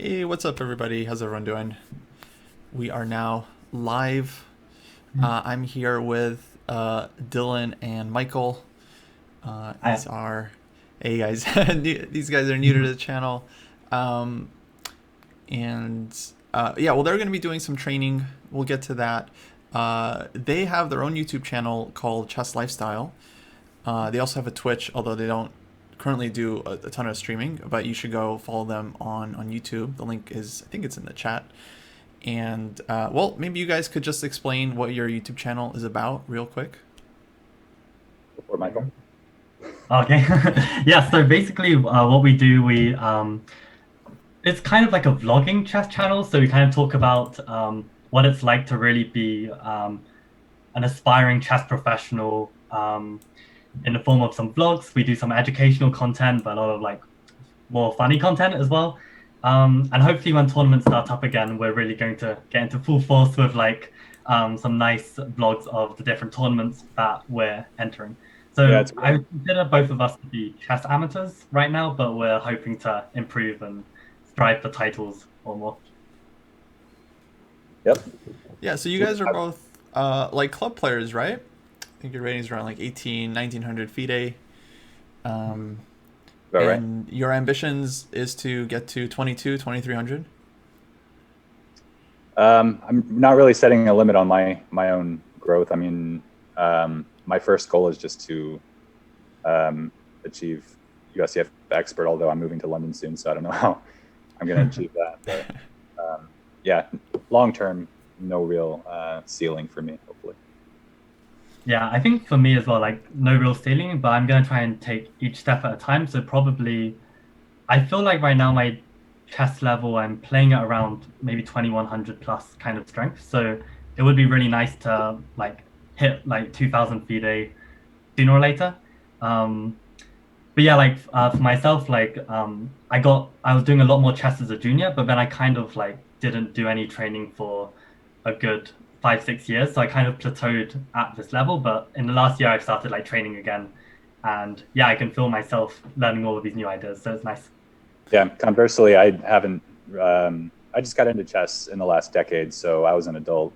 Hey, what's up, everybody? How's everyone doing? We are now live. I'm here with Dylan and Michael. These I, are, hey guys, these guys are new to the channel. Um, and yeah, well, they're going to be doing some training. We'll get to that. They have their own YouTube channel called Chess Lifestyle. They also have a Twitch, although they don't currently do a ton of streaming, but you should go follow them on YouTube. The link is, I think it's in the chat. And well, maybe you guys could just explain what your YouTube channel is about real quick. Before Michael. okay. Yeah, so basically what we do, it's kind of like a vlogging chess channel. So we kind of talk about what it's like to really be an aspiring chess professional in the form of some vlogs. We do some educational content, but a lot of like more funny content as well. And hopefully when tournaments start up again, we're really going to get into full force with like some nice vlogs of the different tournaments that we're entering. Yeah, So it's I would consider both of us to be chess amateurs right now, but we're hoping to improve and strive for titles or more. yep. Yeah, so you guys are both like club players, right? I think your rating's around like 18, 1900 FIDE. Um, About right. and your ambitions is to get to 22, 2300. I'm not really setting a limit on my own growth. I mean, my first goal is just to achieve USCF expert. Although I'm moving to London soon, so I don't know how I'm going to achieve that. But yeah, long term, no real ceiling for me. Hopefully. Yeah, I think for me as well, like no real ceiling, but I'm gonna try and take each step at a time. So probably I feel like right now my chess level, I'm playing at around maybe 2100 plus kind of strength. So it would be really nice to like hit like 2000 FIDE sooner or later. Um, but yeah, like for myself, like I was doing a lot more chess as a junior, but then I kind of like didn't do any training for a good 5 6 years, so I kind of plateaued at this level. But in the last year, I've started like training again, and yeah, I can feel myself learning all of these new ideas, so it's nice. Yeah. Conversely, I haven't. I just got into chess in the last decade, so I was an adult.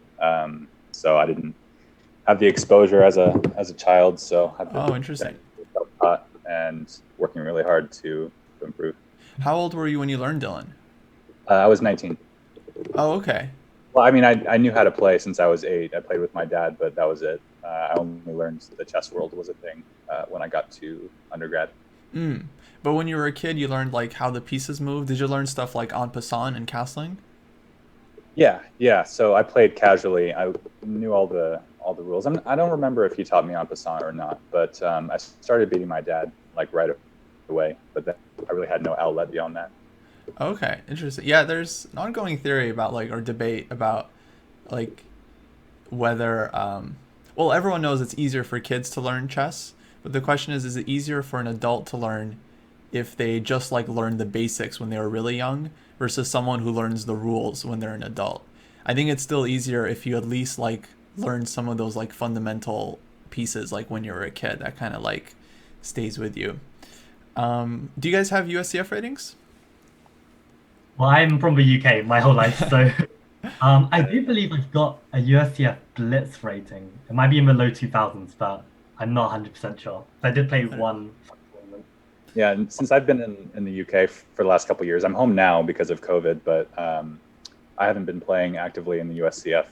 So I didn't have the exposure as a child. So I've Oh, been interesting. self-taught and working really hard to improve. How old were you when you learned, Dylan? I was 19. Oh, okay. Well, I mean, I knew how to play since I was 8. I played with my dad, but that was it. I only learned the chess world was a thing when I got to undergrad. Mm. But when you were a kid, you learned like how the pieces move. Did you learn stuff like en passant and castling? Yeah, yeah. So I played casually. I knew all the rules. I don't remember if he taught me en passant or not, but I started beating my dad like right away. But then I really had no outlet beyond that. Okay, interesting. Yeah, there's an ongoing theory about like or debate about like whether well, everyone knows it's easier for kids to learn chess, but the question is it easier for an adult to learn if they just like learn the basics when they were really young versus someone who learns the rules when they're an adult? I think it's still easier if you at least like learn some of those like fundamental pieces like when you were a kid. That kind of like stays with you. Do you guys have USCF ratings? Well, I'm from the UK my whole life, so I do believe I've got a USCF Blitz rating. It might be in the low 2000s, but I'm not 100% sure. I did play one tournament. Yeah, and since I've been in the UK for the last couple of years, I'm home now because of COVID, but I haven't been playing actively in the USCF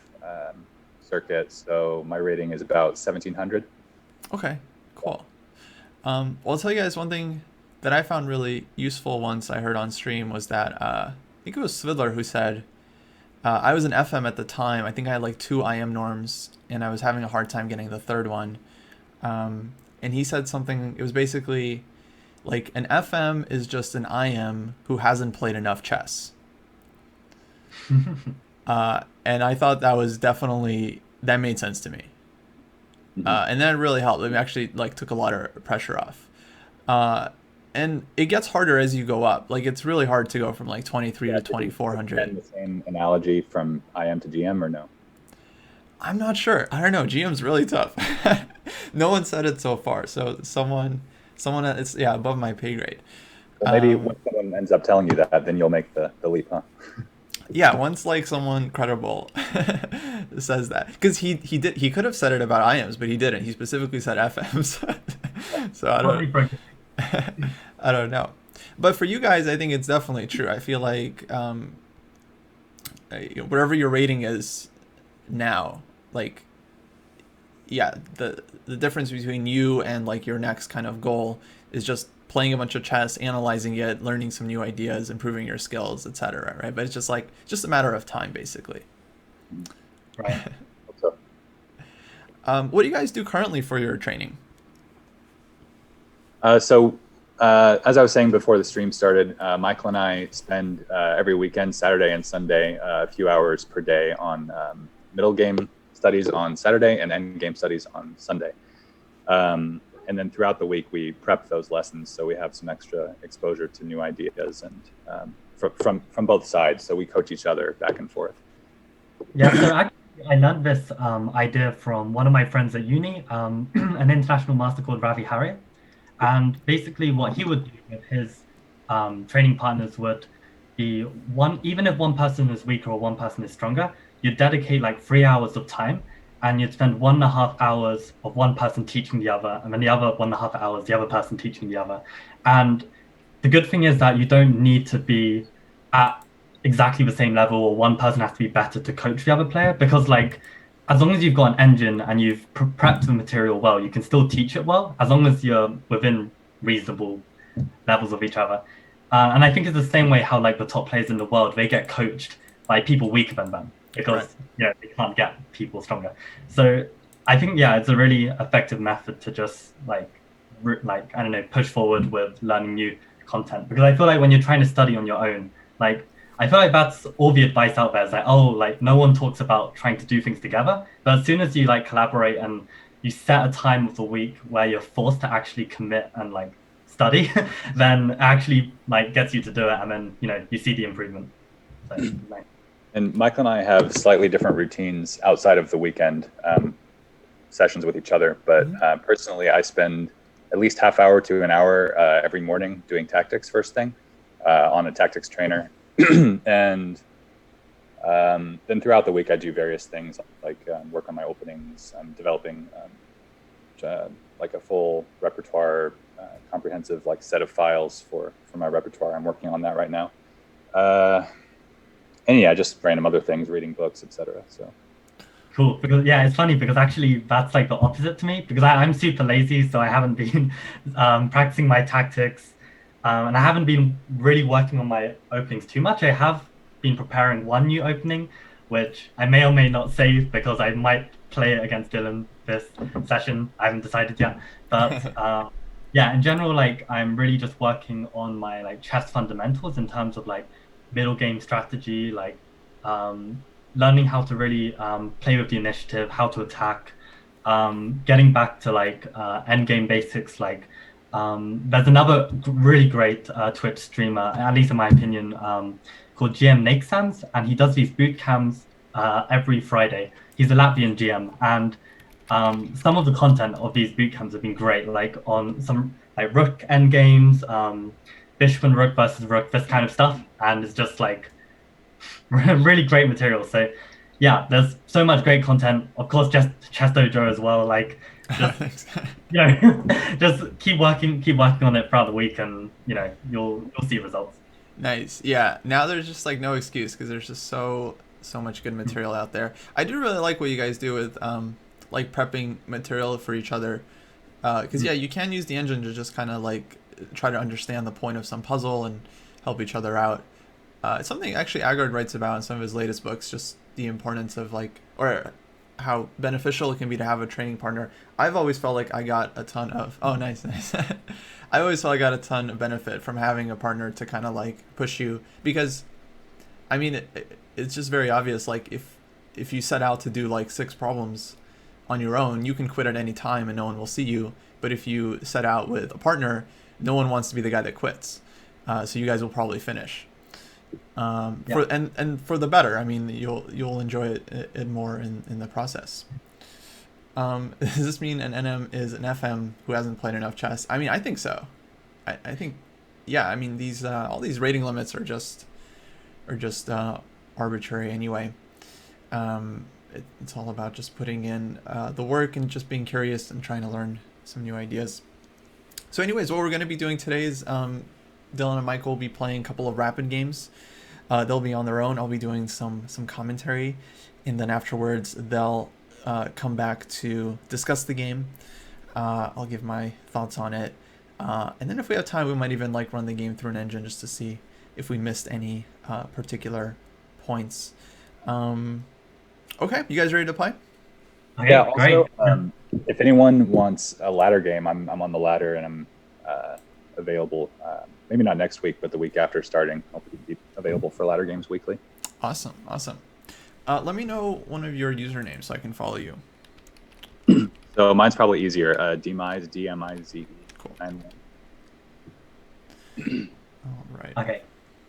circuit, so my rating is about 1700. Okay, cool. Well, I'll tell you guys one thing that I found really useful once I heard on stream was that I think it was Svidler who said I was an FM at the time. I think I had like two IM norms, and I was having a hard time getting the third one. And he said something. It was basically like an FM is just an IM who hasn't played enough chess. And I thought that was definitely that made sense to me. And that really helped. It actually like took a lot of pressure off. And it gets harder as you go up. Like it's really hard to go from like 23 Yeah, to did you extend 2400. the same analogy from IM to GM or no? I'm not sure. I don't know. GM's really tough. No one said it so far. So someone it's yeah above my pay grade. Well, maybe when someone ends up telling you that, then you'll make the leap, huh? Yeah, once like someone credible says that, because he could have said it about IMs, but he didn't. He specifically said FMs. So I Probably don't broke. I don't know. But for you guys, I think it's definitely true. I feel like whatever your rating is now, like yeah, the difference between you and like your next kind of goal is just playing a bunch of chess, analyzing it, learning some new ideas, improving your skills, etc. Right? But it's just like just a matter of time, basically. Right. So, What do you guys do currently for your training? As I was saying before the stream started, Michael and I spend every weekend, Saturday and Sunday, a few hours per day on middle game studies on Saturday and end game studies on Sunday. And then throughout the week, we prep those lessons so we have some extra exposure to new ideas and from both sides. So we coach each other back and forth. Yeah, so actually, I learned this idea from one of my friends at uni, an international master called Ravi Harriet. And basically, what he would do with his training partners would be even if one person is weaker or one person is stronger, you'd dedicate like 3 hours of time and you'd spend 1.5 hours of one person teaching the other, and then the other 1.5 hours, the other person teaching the other. And the good thing is that you don't need to be at exactly the same level, or one person has to be better to coach the other player, because like as long as you've got an engine and you've prepped the material well, you can still teach it well as long as you're within reasonable levels of each other. And I think it's the same way how like the top players in the world, they get coached by people weaker than them because they can't get people stronger. So I think it's a really effective method to just like I don't know, push forward with learning new content, because I feel like when you're trying to study on your own, like I feel like that's all the advice out there is like, oh, like no one talks about trying to do things together. But as soon as you like collaborate and you set a time of the week where you're forced to actually commit and like study, then it actually like gets you to do it, and then you see the improvement. So, like, And Michael and I have slightly different routines outside of the weekend sessions with each other. But personally, I spend at least half hour to an hour every morning doing tactics first thing on a tactics trainer. And then throughout the week, I do various things like work on my openings. I'm developing like a full repertoire, comprehensive like set of files for my repertoire. I'm working on that right now. And yeah, just random other things, reading books, etc. So cool, because it's funny because actually that's like the opposite to me, because I'm super lazy, so I haven't been practicing my tactics, and I haven't been really working on my openings too much. I have been preparing one new opening, which I may or may not save because I might play it against Dylan this session. I haven't decided yet, but in general, like I'm really just working on my like chess fundamentals in terms of like middle game strategy, like learning how to really play with the initiative, how to attack, getting back to like end game basics. Like there's another really great Twitch streamer, at least in my opinion, called GM Nakesans, and he does these boot camps every Friday. He's a Latvian GM, and some of the content of these boot camps have been great, like on some like rook end games, bishop and rook versus rook, this kind of stuff, and it's just like really great material. So there's so much great content. Of course, just ChessDojo as well. Like just just keep working on it throughout the week, and you'll see results. Nice. Yeah. Now there's just like no excuse because there's just so much good material out there. I do really like what you guys do with like prepping material for each other, because you can use the engine to just kind of like try to understand the point of some puzzle and help each other out. It's something actually Agard writes about in some of his latest books, just the importance of like, or how beneficial it can be to have a training partner. I've always felt like I got a ton of, oh, nice. I always felt I got a ton of benefit from having a partner to kind of like push you, because I mean, it's just very obvious. Like if you set out to do like 6 problems on your own, you can quit at any time and no one will see you. But if you set out with a partner, no one wants to be the guy that quits. So you guys will probably finish. For the better. I mean, you'll enjoy it more in the process. Does this mean an NM is an FM who hasn't played enough chess? I mean, I think so. I think yeah, I mean these all these rating limits are just arbitrary anyway. It's all about just putting in the work and just being curious and trying to learn some new ideas. So anyways, what we're going to be doing today is Dylan and Michael will be playing a couple of rapid games. They'll be on their own. I'll be doing some commentary, and then afterwards they'll come back to discuss the game. I'll give my thoughts on it, and then if we have time, we might even like run the game through an engine just to see if we missed any particular points. Okay, you guys ready to play? Okay, Yeah. great. Also, if anyone wants a ladder game, I'm on the ladder and I'm available. Maybe not next week, but the week after starting, I'll be available for ladder games weekly. Awesome. Let me know one of your usernames so I can follow you. So mine's probably easier. Dmize, DMIZE. Cool. 91. All right. Okay.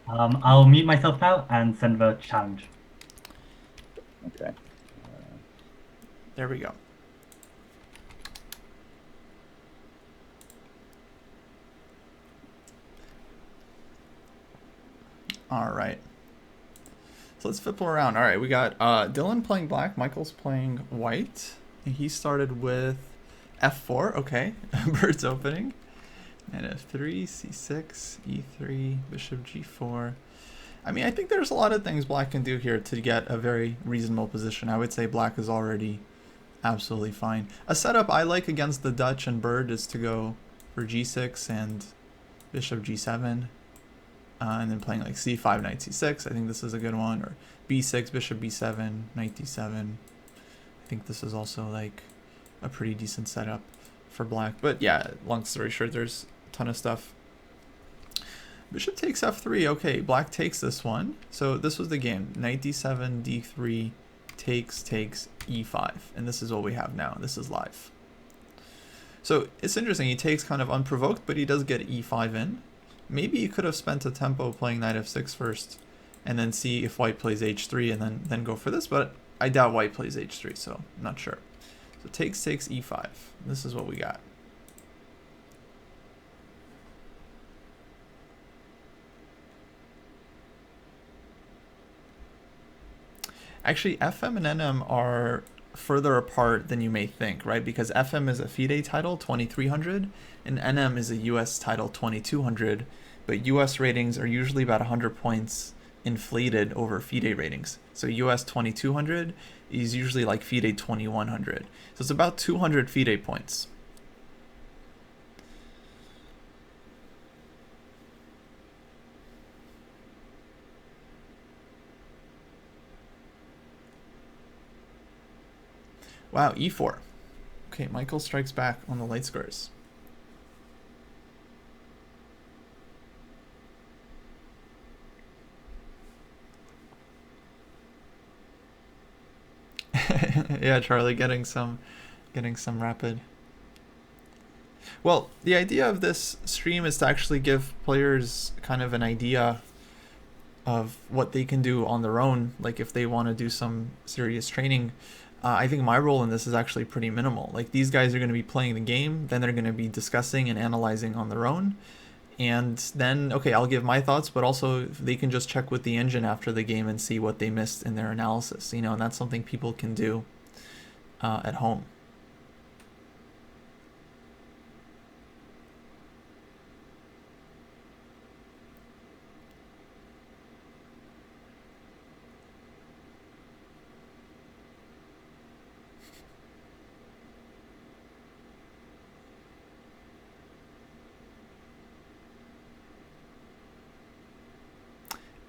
I'll mute myself now and send the challenge. Okay. There we go. All right. So let's flip around. All right, we got Dylan playing black, Michael's playing white. And he started with f4. Okay, bird's opening. And f3, c6, e3, bishop g4. I mean, I think there's a lot of things black can do here to get a very reasonable position. I would say black is already absolutely fine. A setup I like against the Dutch and bird is to go for g6 and bishop g7. And then playing like c5, knight c6. I think this is a good one. Or b6, bishop b7, knight d7. I think this is also like a pretty decent setup for black. But yeah, long story short, there's a ton of stuff. Bishop takes f3. Okay, black takes this one. So this was the game. Knight d7, d3, takes, e5. And this is what we have now. This is live. So it's interesting. He takes kind of unprovoked, but he does get e5 in. Maybe you could have spent a tempo playing knight f6 first and then see if white plays h3 and then go for this, but I doubt white plays h3, so I'm not sure. So takes e5. This is what we got. Actually, FM and NM are further apart than you may think, right? Because FM is a FIDE title, 2300, and NM is a US title, 2200, but US ratings are usually about 100 points inflated over FIDE ratings. So US 2200 is usually like FIDE 2100. So it's about 200 FIDE points. Wow, e4. Okay, Michael strikes back on the light squares. Yeah, Charlie, getting some rapid. Well, the idea of this stream is to actually give players kind of an idea of what they can do on their own, like if they want to do some serious training. I think my role in this is actually pretty minimal. Like these guys are going to be playing the game, then they're going to be discussing and analyzing on their own. And then, okay, I'll give my thoughts, but also they can just check with the engine after the game and see what they missed in their analysis, you know, and that's something people can do at home.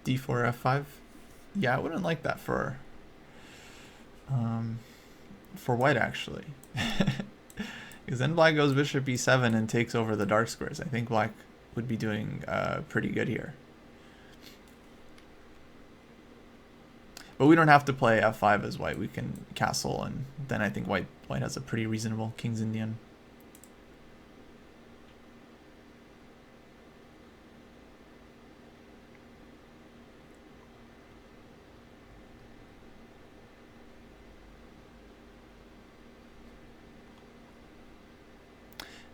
d4 f5. Yeah, I wouldn't like that for white actually. Because then black goes bishop e7 and takes over the dark squares. I think black would be doing pretty good here. But we don't have to play f5 as white. We can castle, and then I think white has a pretty reasonable King's Indian.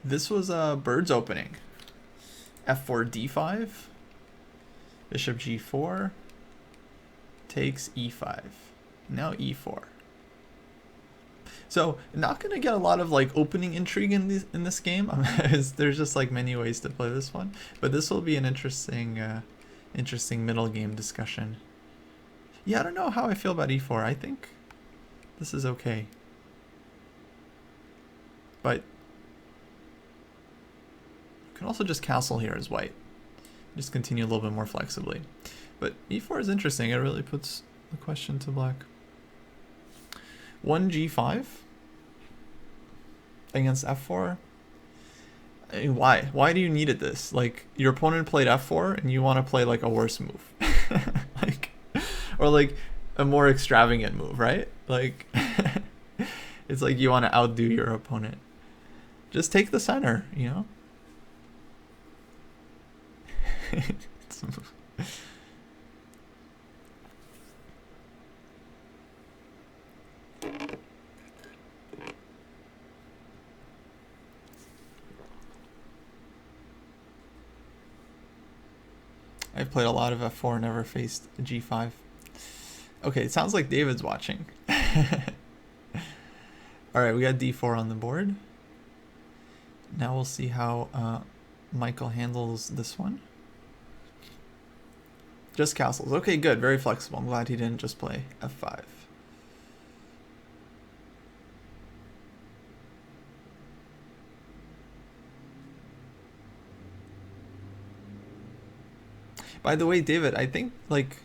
This was a bird's opening. f4 d5, bishop g4, takes e5, now e4. So not gonna get a lot of like opening intrigue in this game. There's just like many ways to play this one, but this will be an interesting middle game discussion. Yeah, I don't know how I feel about e4. I think this is okay, but you can also just castle here as white. Just continue a little bit more flexibly. But e4 is interesting. It really puts the question to black. 1 g5 against f4. I mean, why? Why do you need it this? Like, your opponent played f4 and you want to play like a worse move. Like, or like a more extravagant move, right? Like, it's like you want to outdo your opponent. Just take the center, you know? I've played a lot of f4, never faced g5. Okay, it sounds like David's watching. Alright, we got d4 on the board. Now we'll see how Michael handles this one. Just castles. Okay, good. Very flexible. I'm glad he didn't just play f5. By the way, David, I think, like,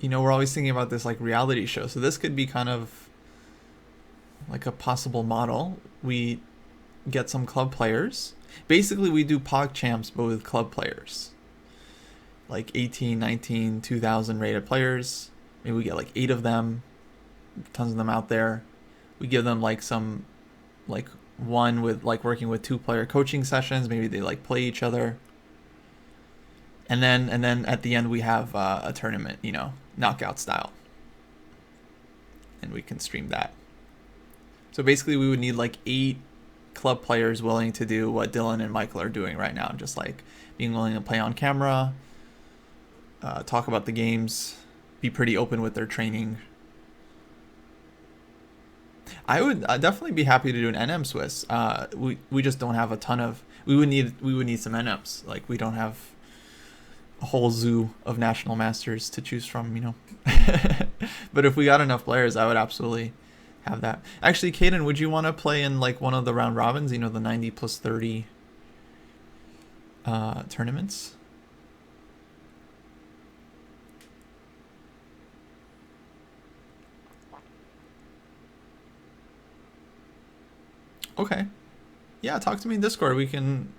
you know, we're always thinking about this, like, reality show. So this could be kind of like a possible model. We get some club players. Basically, we do POG champs, but with club players. Like 18, 19, 2000 rated players. Maybe we get like 8 of them. Tons of them out there. We give them like some, like one with like working with 2-player coaching sessions. Maybe they like play each other. And then at the end we have a tournament, you know, knockout style. And we can stream that. So basically we would need like 8 club players willing to do what Dylan and Michael are doing right now. Just like being willing to play on camera, talk about the games, be pretty open with their training. I would definitely be happy to do an NM Swiss. We just don't have a ton of. We would need some NMs. Like, we don't have a whole zoo of national masters to choose from, you know. But if we got enough players, I would absolutely have that. Actually, Caden, would you want to play in like one of the round robins? You know, the 90 plus 30 tournaments. Okay. Yeah, talk to me in Discord. We can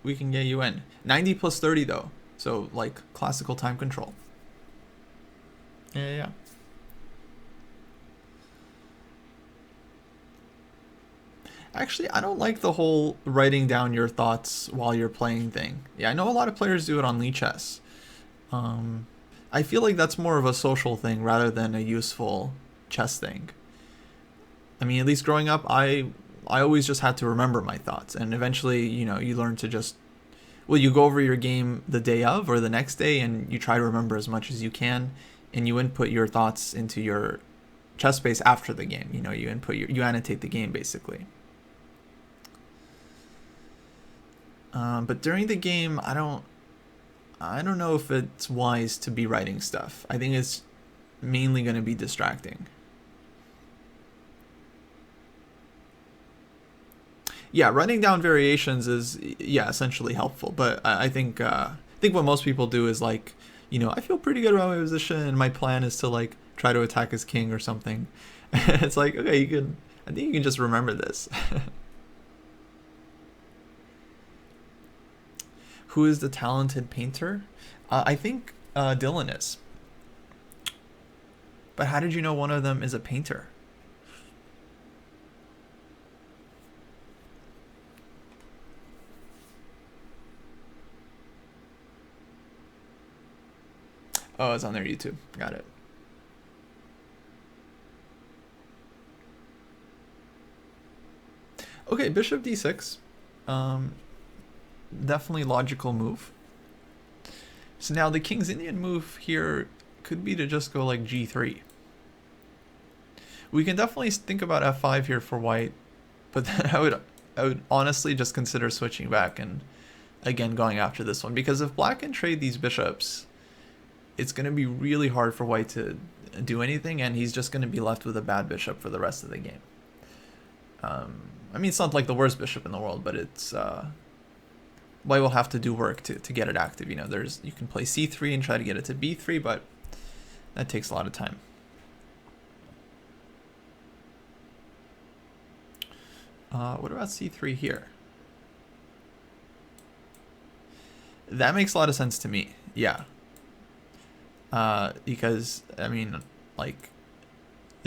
get you in. 90 plus 30 though. So like classical time control. Yeah. Actually, I don't like the whole writing down your thoughts while you're playing thing. Yeah, I know a lot of players do it on Lichess. I feel like that's more of a social thing rather than a useful chess thing. I mean, at least growing up, I always just had to remember my thoughts, and eventually, you know, you learn to just, well, you go over your game the day of or the next day, and you try to remember as much as you can, and you input your thoughts into your chess space after the game. You know, you annotate the game basically. But during the game, I don't know if it's wise to be writing stuff. I think it's mainly going to be distracting. Yeah, writing down variations is, yeah, essentially helpful. But I think what most people do is like, you know, I feel pretty good about my position, and my plan is to like try to attack his king or something. It's like, okay, I think you can just remember this. Who is the talented painter? I think Dylan is. But how did you know one of them is a painter? Oh, it's on their YouTube. Got it. Okay, bishop d6. definitely logical move. So now the King's Indian move here could be to just go like g3. We can definitely think about f5 here for white, but then I would honestly just consider switching back and again going after this one, because if black can trade these bishops, it's going to be really hard for white to do anything, and he's just going to be left with a bad bishop for the rest of the game. I mean, it's not like the worst bishop in the world, but it's white will have to do work to get it active. You know, you can play c3 and try to get it to b3, but that takes a lot of time. What about c3 here? That makes a lot of sense to me. Yeah. Because I mean, like,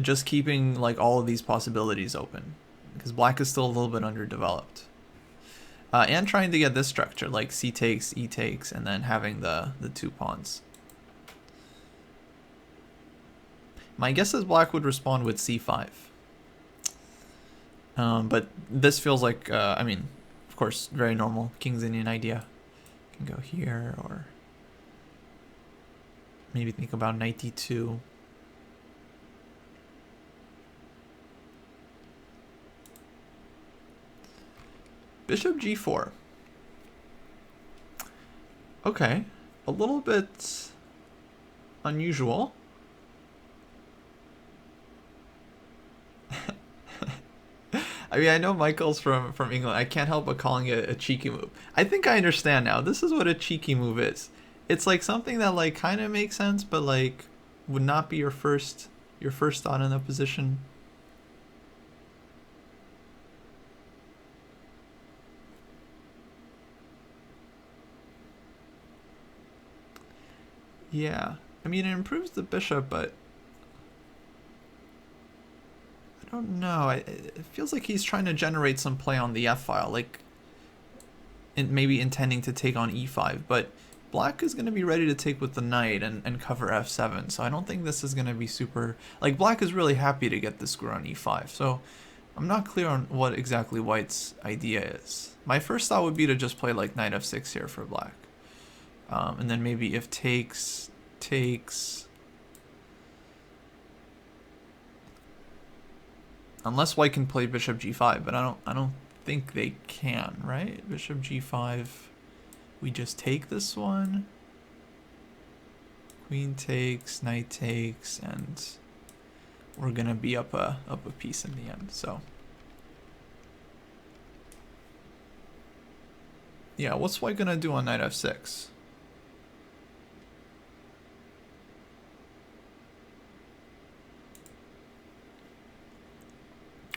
just keeping like all of these possibilities open, because black is still a little bit underdeveloped. And trying to get this structure like c takes, e takes, and then having the two pawns. My guess is black would respond with c5. But this feels like, I mean, of course, very normal King's Indian idea. Can go here, or maybe think about knight d2. Bishop g4. Okay, a little bit unusual. I mean, I know Michael's from England. I can't help but calling it a cheeky move. I think I understand now. This is what a cheeky move is. It's like something that like kind of makes sense, but like would not be your first thought in that position. Yeah, I mean, it improves the bishop, but I don't know. It feels like he's trying to generate some play on the f-file, like maybe intending to take on e5, but black is going to be ready to take with the knight and cover f7, so I don't think this is going to be super... Like, black is really happy to get the square on e5, so I'm not clear on what exactly white's idea is. My first thought would be to just play like knight f6 here for black. And then maybe if takes... Unless white can play bishop g5, but I don't think they can, right? Bishop g5, we just take this one. Queen takes, knight takes, and we're gonna be up a piece in the end. So yeah, what's white gonna do on knight f6?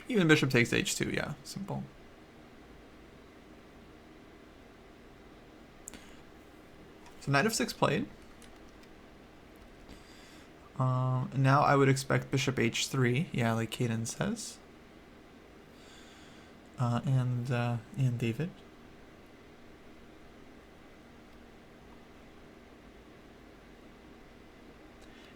Even bishop takes h2, yeah, simple. So knight f6 played. Now I would expect bishop h3, yeah, like Caden says. And David.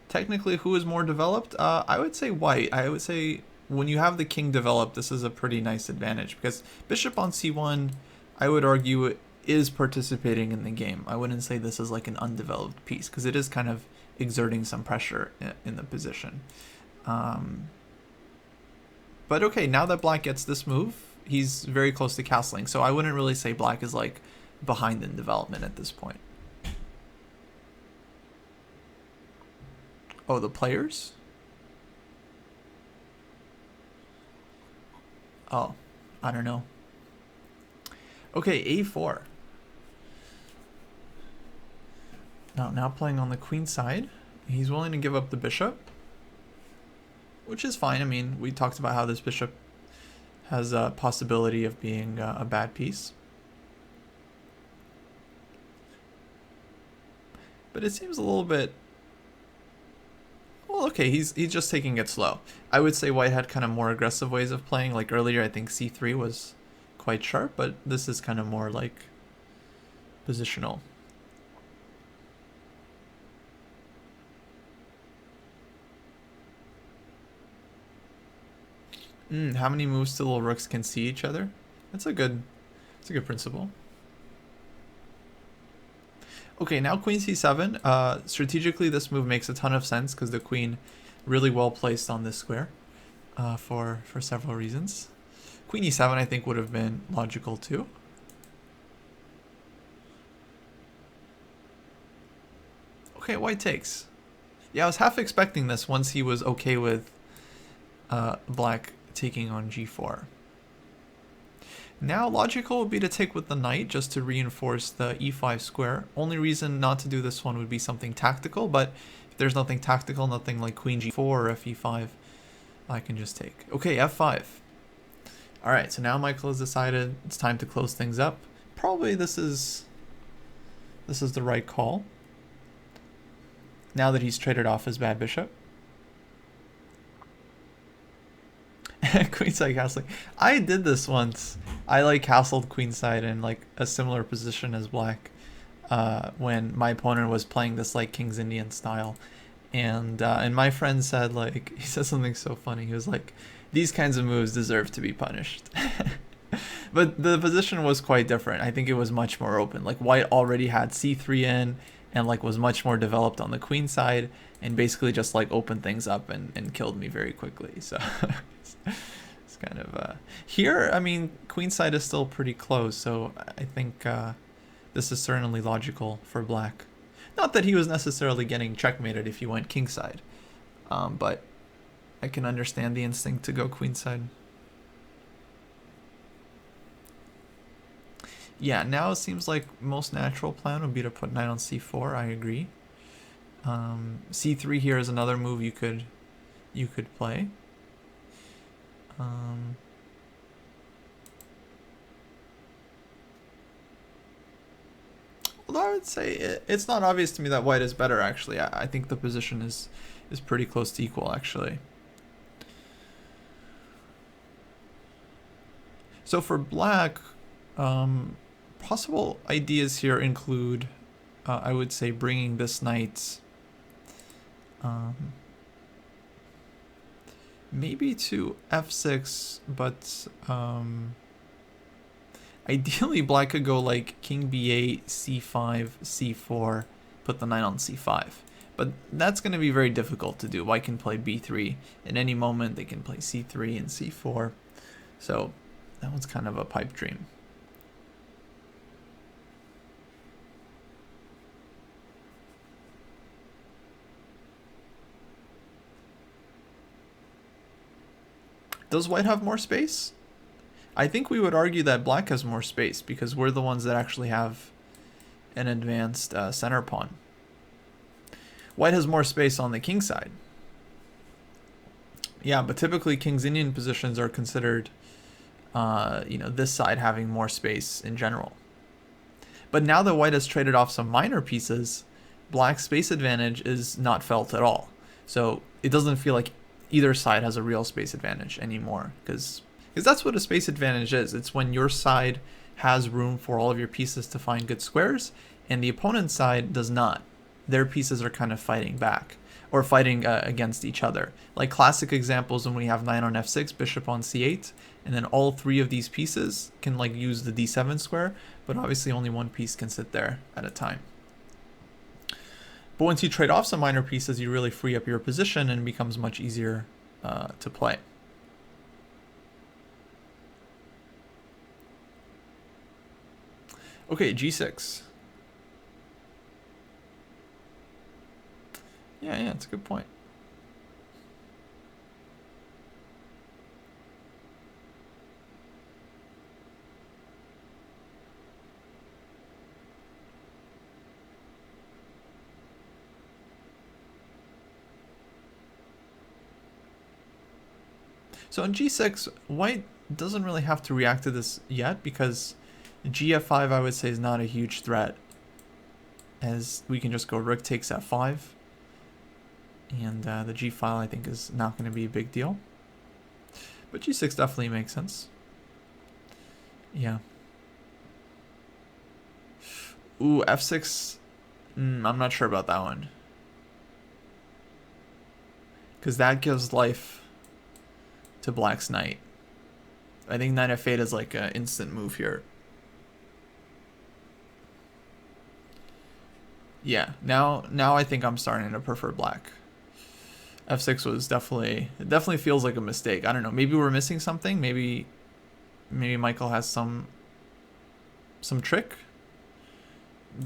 Technically, who is more developed? I would say white. I would say when you have the king developed, this is a pretty nice advantage, because bishop on c1, I would argue, is participating in the game. I wouldn't say this is like an undeveloped piece, because it is kind of exerting some pressure in the position. But okay, now that black gets this move, he's very close to castling, so I wouldn't really say black is like behind in development at this point. Oh, the players? Oh, I don't know. Okay, a4. Now playing on the queen side, he's willing to give up the bishop, which is fine. I mean, we talked about how this bishop has a possibility of being a bad piece. But it seems a little bit... Well, okay, he's just taking it slow. I would say white had kind of more aggressive ways of playing. Like earlier, I think c3 was quite sharp, but this is kind of more like positional. How many moves till little rooks can see each other? That's a good principle. Okay, now queen c7. Strategically, this move makes a ton of sense because the queen really well placed on this square for several reasons. Queen e7, I think, would have been logical too. Okay, white takes. Yeah, I was half expecting this once he was okay with black taking on g4. Now logical would be to take with the knight just to reinforce the e5 square. Only reason not to do this one would be something tactical, but if there's nothing tactical, nothing like queen g4 or fe5, I can just take. Okay, f5. Alright, so now Michael has decided it's time to close things up. Probably this is the right call. Now that he's traded off his bad bishop. Queenside castling. I did this once. I like castled queenside in like a similar position as black when my opponent was playing this like King's Indian style. And my friend said, like, he said something so funny. He was like, these kinds of moves deserve to be punished. But the position was quite different. I think it was much more open. Like white already had c3 in and like was much more developed on the queen side and basically just like opened things up and killed me very quickly. So it's kind of here, I mean, queen side is still pretty close, so I think this is certainly logical for black. Not that he was necessarily getting checkmated if he went kingside, but I can understand the instinct to go queenside. Yeah, now it seems like most natural plan would be to put knight on c4. I agree. c3 here is another move you could play. Although I would say it's not obvious to me that white is better, actually. I think the position is pretty close to equal, actually. So for black, possible ideas here include, I would say, bringing this knight maybe to f6, but ideally black could go like king b8, c5, c4, put the knight on c5. But that's going to be very difficult to do. White can play b3 at any moment. They can play c3 and c4. So that one's kind of a pipe dream. Does white have more space? I think we would argue that black has more space because we're the ones that actually have an advanced center pawn. White has more space on the king side. Yeah, but typically King's Indian positions are considered, this side having more space in general. But now that white has traded off some minor pieces, black's space advantage is not felt at all. So it doesn't feel like either side has a real space advantage anymore, because that's what a space advantage is. It's when your side has room for all of your pieces to find good squares and the opponent's side does not. Their pieces are kind of fighting back or fighting against each other. Like classic examples when we have knight on f6, bishop on c8, and then all three of these pieces can like use the d7 square, but obviously only one piece can sit there at a time. But once you trade off some minor pieces, you really free up your position and it becomes much easier to play. Okay, g6. Yeah, it's a good point. So in g6, white doesn't really have to react to this yet because gf5 I would say is not a huge threat, as we can just go rook takes f5, and the g file I think is not going to be a big deal. But g6 definitely makes sense. Yeah. Ooh, f6. I'm not sure about that one, because that gives life to black's knight. I think knight f8 is like an instant move here. Yeah, now I think I'm starting to prefer black. F6 was it definitely feels like a mistake. I don't know. Maybe we're missing something. Maybe Michael has some trick,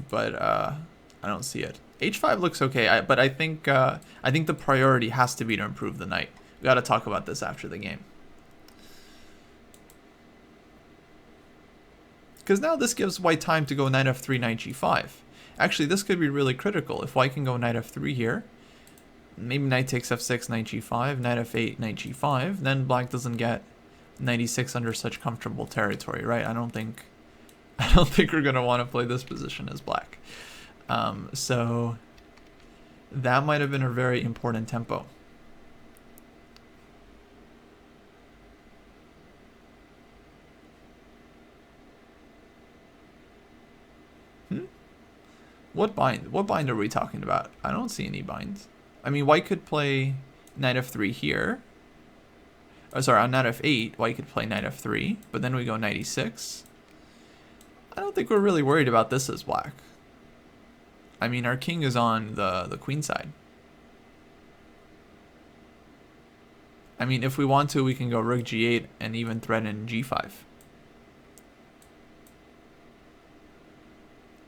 but I don't see it. H5 looks okay, but I think the priority has to be to improve the knight. We got to talk about this after the game. Because now this gives white time to go knight f3, knight g5. Actually, this could be really critical. If white can go knight f3 here, maybe knight takes f6, knight g5, knight f8, knight g5, then black doesn't get knight e6 under such comfortable territory, right? I don't think we're going to want to play this position as black. So that might have been a very important tempo. What bind are we talking about? I don't see any binds. I mean, white could play knight f3 here. Oh, sorry, on knight f8, white could play knight f3, but then we go knight e6. I don't think we're really worried about this as black. I mean, our king is on the queen side. I mean, if we want to, we can go rook g8 and even threaten g5.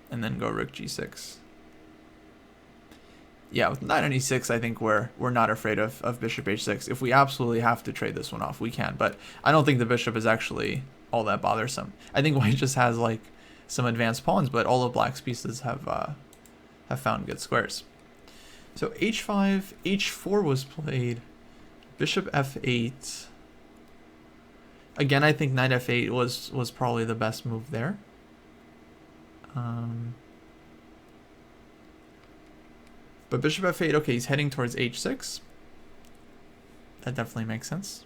And then go rook g6. Yeah, with knight on e6, I think we're not afraid of bishop h6. If we absolutely have to trade this one off, we can. But I don't think the bishop is actually all that bothersome. I think white just has like some advanced pawns, but all of black's pieces have found good squares. So h5, h4 was played. Bishop f8. Again, I think knight f8 was probably the best move there. But bishop f8, okay, he's heading towards h6. That definitely makes sense.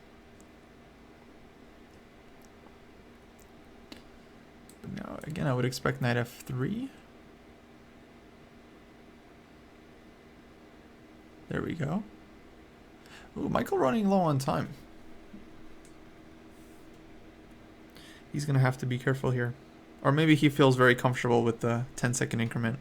But now, again, I would expect knight f3. There we go. Ooh, Michael running low on time. He's going to have to be careful here. Or maybe he feels very comfortable with the 10-second increment.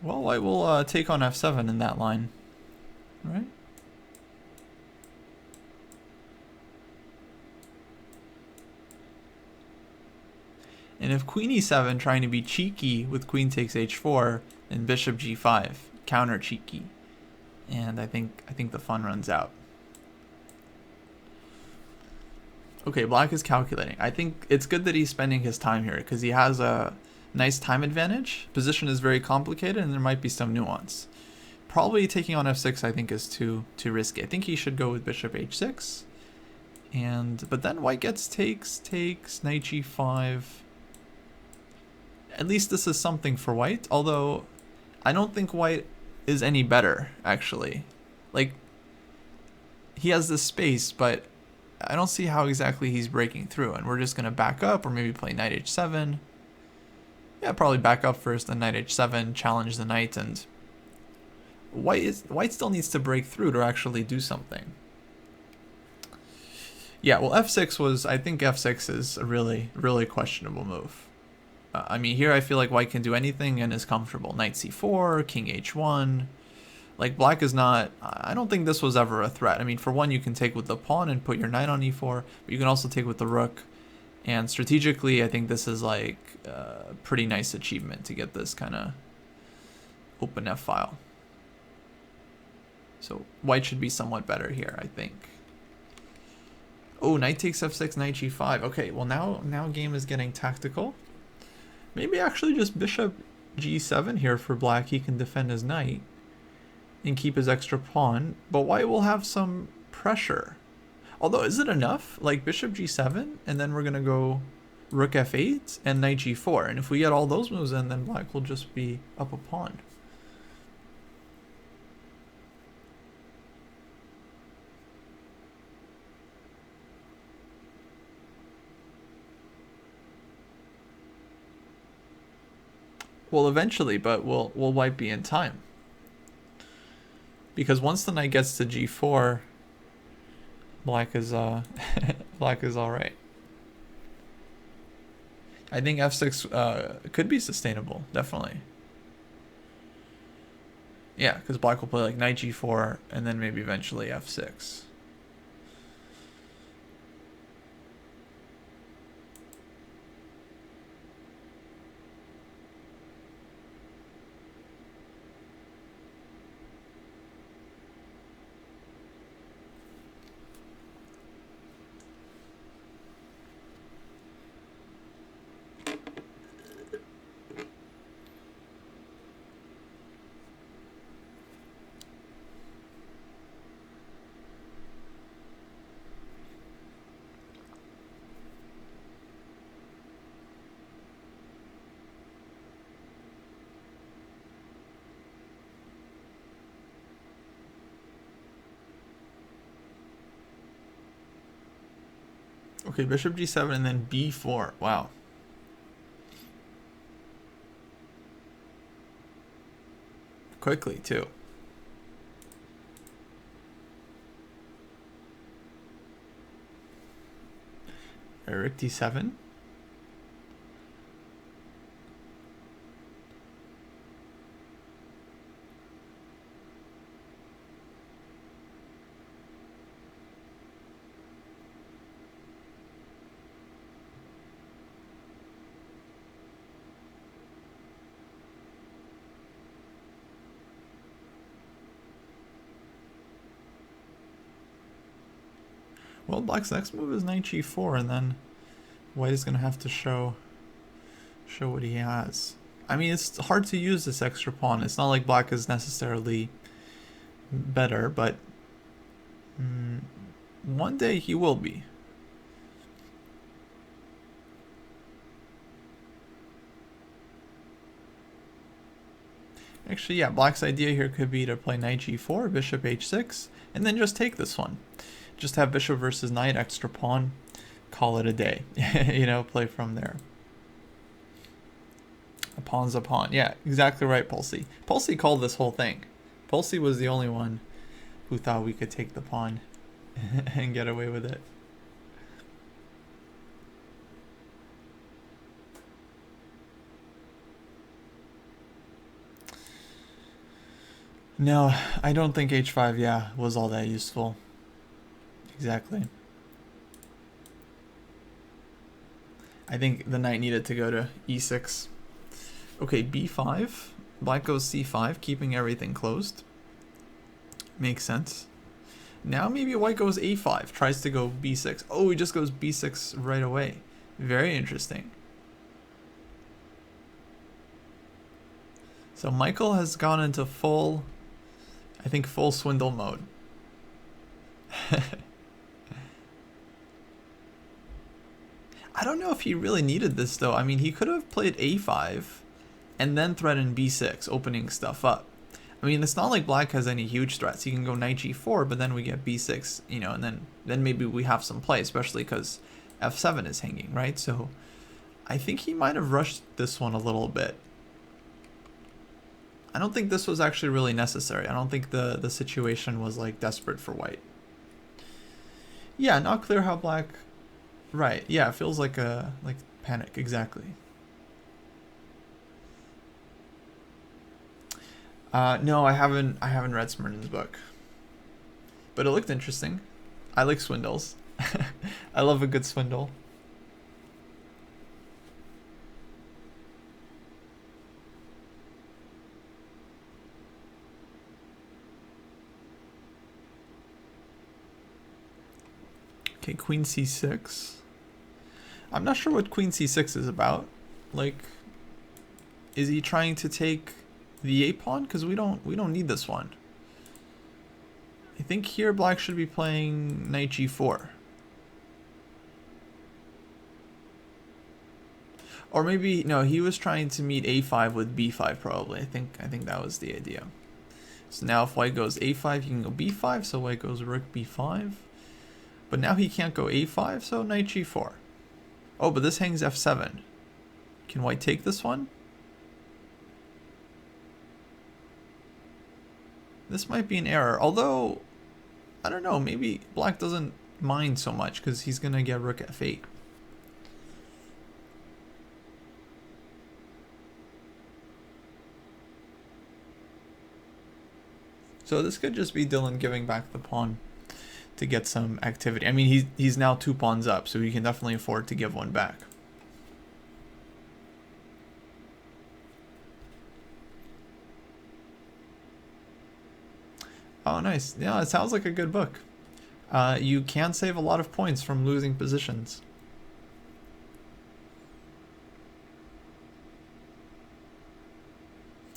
Well, I will take on f7 in that line, right? And if queen e7 trying to be cheeky with queen takes h4, then bishop g5, counter cheeky. And I think the fun runs out. Okay, black is calculating. I think it's good that he's spending his time here because he has a nice time advantage. Position is very complicated and there might be some nuance. Probably taking on f6 I think is too risky. I think he should go with bishop h6. But then white gets takes, knight g5. At least this is something for white, although I don't think white is any better actually. Like, he has this space, but I don't see how exactly he's breaking through, and we're just going to back up or maybe play knight h7. Yeah, probably back up first, then knight h7, challenge the knight, and white still needs to break through to actually do something. Yeah, well, f6 was, I think f6 is a really, really questionable move. I mean, here I feel like white can do anything and is comfortable. Knight c4, king h1. Like, black is not, I don't think this was ever a threat. I mean, for one, you can take with the pawn and put your knight on e4, but you can also take with the rook. And strategically, I think this is like a pretty nice achievement to get this kind of open f file. So white should be somewhat better here, I think. Oh, knight takes f6, knight g5. Okay, well now game is getting tactical. Maybe actually just bishop g7 here for black. He can defend his knight and keep his extra pawn, but white will have some pressure. Although, is it enough? Like bishop g7, and then we're gonna go rook f8 and knight g4. And if we get all those moves in, then black will just be up a pawn. Well, eventually, but will white be in time? Because once the knight gets to g4, black is black is all right. I think f6 could be sustainable, definitely. Yeah, because black will play like knight g4 and then maybe eventually f6. Okay, bishop g7 and then b4. Wow. Quickly, too. Rook d7. Well, black's next move is knight g4, and then white is going to have to show what he has. I mean, it's hard to use this extra pawn. It's not like black is necessarily better, but one day he will be. Actually, yeah, black's idea here could be to play knight g4, bishop h6, and then just take this one. Just have bishop versus knight, extra pawn, call it a day. You know, play from there. A pawn's a pawn. Yeah, exactly right, Pulsey. Pulsey called this whole thing. Pulsey was the only one who thought we could take the pawn and get away with it. No, I don't think h5, yeah, was all that useful. Exactly. I think the knight needed to go to e6. Okay, b5. Black goes c5, keeping everything closed. Makes sense. Now maybe white goes a5, tries to go b6. Oh, he just goes b6 right away. Very interesting. So Michael has gone into full, I think, full swindle mode. I don't know if he really needed this, though. I mean, he could have played a5 and then threatened b6, opening stuff up. I mean, it's not like black has any huge threats. He can go knight g4, but then we get b6, you know, and then maybe we have some play, especially because f7 is hanging, right? So I think he might have rushed this one a little bit. I don't think this was actually really necessary. I don't think the situation was, like, desperate for white. Yeah, not clear how black... Right, yeah, it feels like a panic, exactly. No, I haven't read Smirnin's book. But it looked interesting. I like swindles. I love a good swindle. Okay, queen c6. I'm not sure what queen c6 is about. Like, is he trying to take the a pawn? Because we don't need this one. I think here black should be playing knight g4. Or maybe no, he was trying to meet a5 with b5 probably. I think that was the idea. So now if white goes a5, he can go b5, so white goes rook b5. But now he can't go a5, so knight g4. Oh, but this hangs f7. Can white take this one? This might be an error, although I don't know, maybe black doesn't mind so much because he's gonna get rook f8. So this could just be Dylan giving back the pawn to get some activity. I mean, he's now 2 pawns up, so he can definitely afford to give one back. Oh, nice. Yeah, it sounds like a good book. You can save a lot of points from losing positions.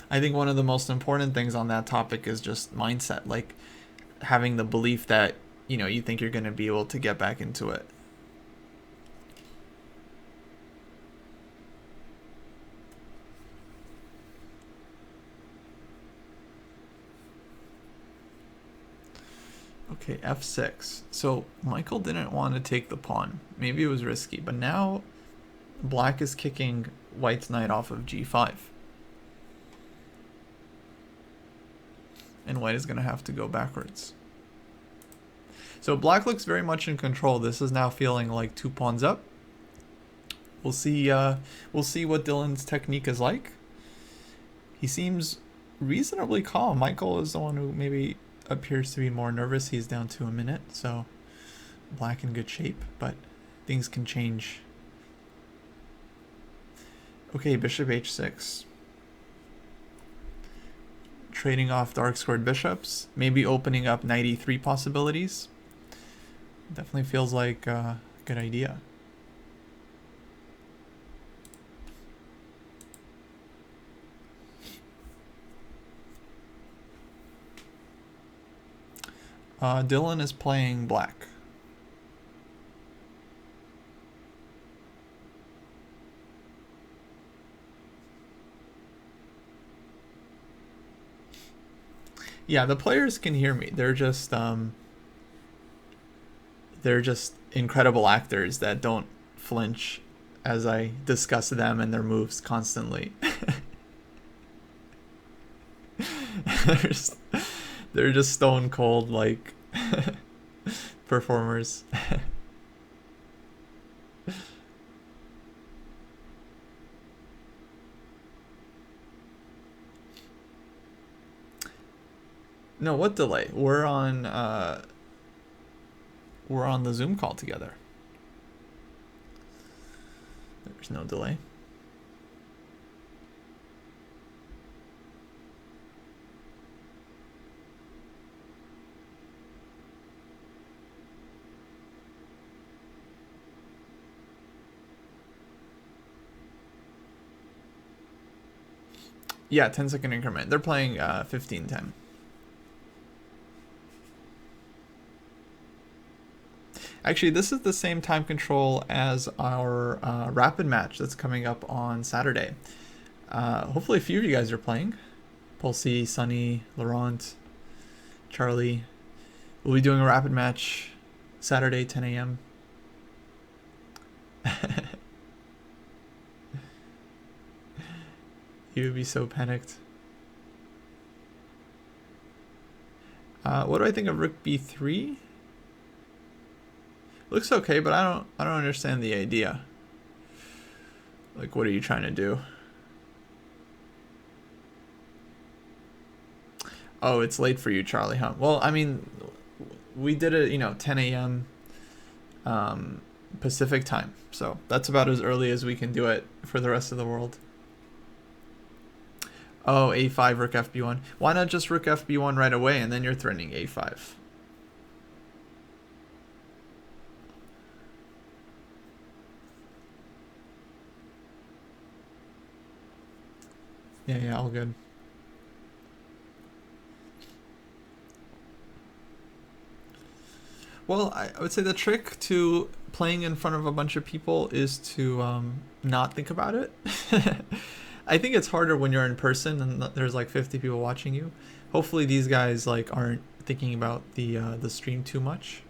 I think one of the most important things on that topic is just mindset, like having the belief that, you know, you think you're going to be able to get back into it. Okay, f6. So Michael didn't want to take the pawn. Maybe it was risky, but now black is kicking white's knight off of g5. And white is going to have to go backwards. So black looks very much in control. This is now feeling like 2 pawns up. We'll see what Dylan's technique is like. He seems reasonably calm. Michael is the one who maybe appears to be more nervous. He's down to a minute, so black in good shape, but things can change. Okay, bishop h6. Trading off dark squared bishops, maybe opening up knight e3 possibilities. Definitely feels like a good idea. Dylan is playing black. Yeah, the players can hear me. They're just incredible actors that don't flinch as I discuss them and their moves constantly. They're just stone cold like performers. No, what delay? We're on the Zoom call together. There's no delay. Yeah, 10-second increment. They're playing 15-10. Actually, this is the same time control as our rapid match that's coming up on Saturday. Hopefully a few of you guys are playing. Pulsey, Sunny, Laurent, Charlie. We'll be doing a rapid match Saturday, 10 a.m. You would be so panicked. What do I think of rook b3? Looks okay, but I don't understand the idea. Like, what are you trying to do? Oh, it's late for you, Charlie, huh? Well, I mean, we did it, 10 a.m. Pacific time. So that's about as early as we can do it for the rest of the world. Oh, a5, rook fb1. Why not just rook fb1 right away and then you're threatening a5? Yeah, all good. Well, I would say the trick to playing in front of a bunch of people is to not think about it. I think it's harder when you're in person and there's like 50 people watching you. Hopefully these guys like aren't thinking about the stream too much.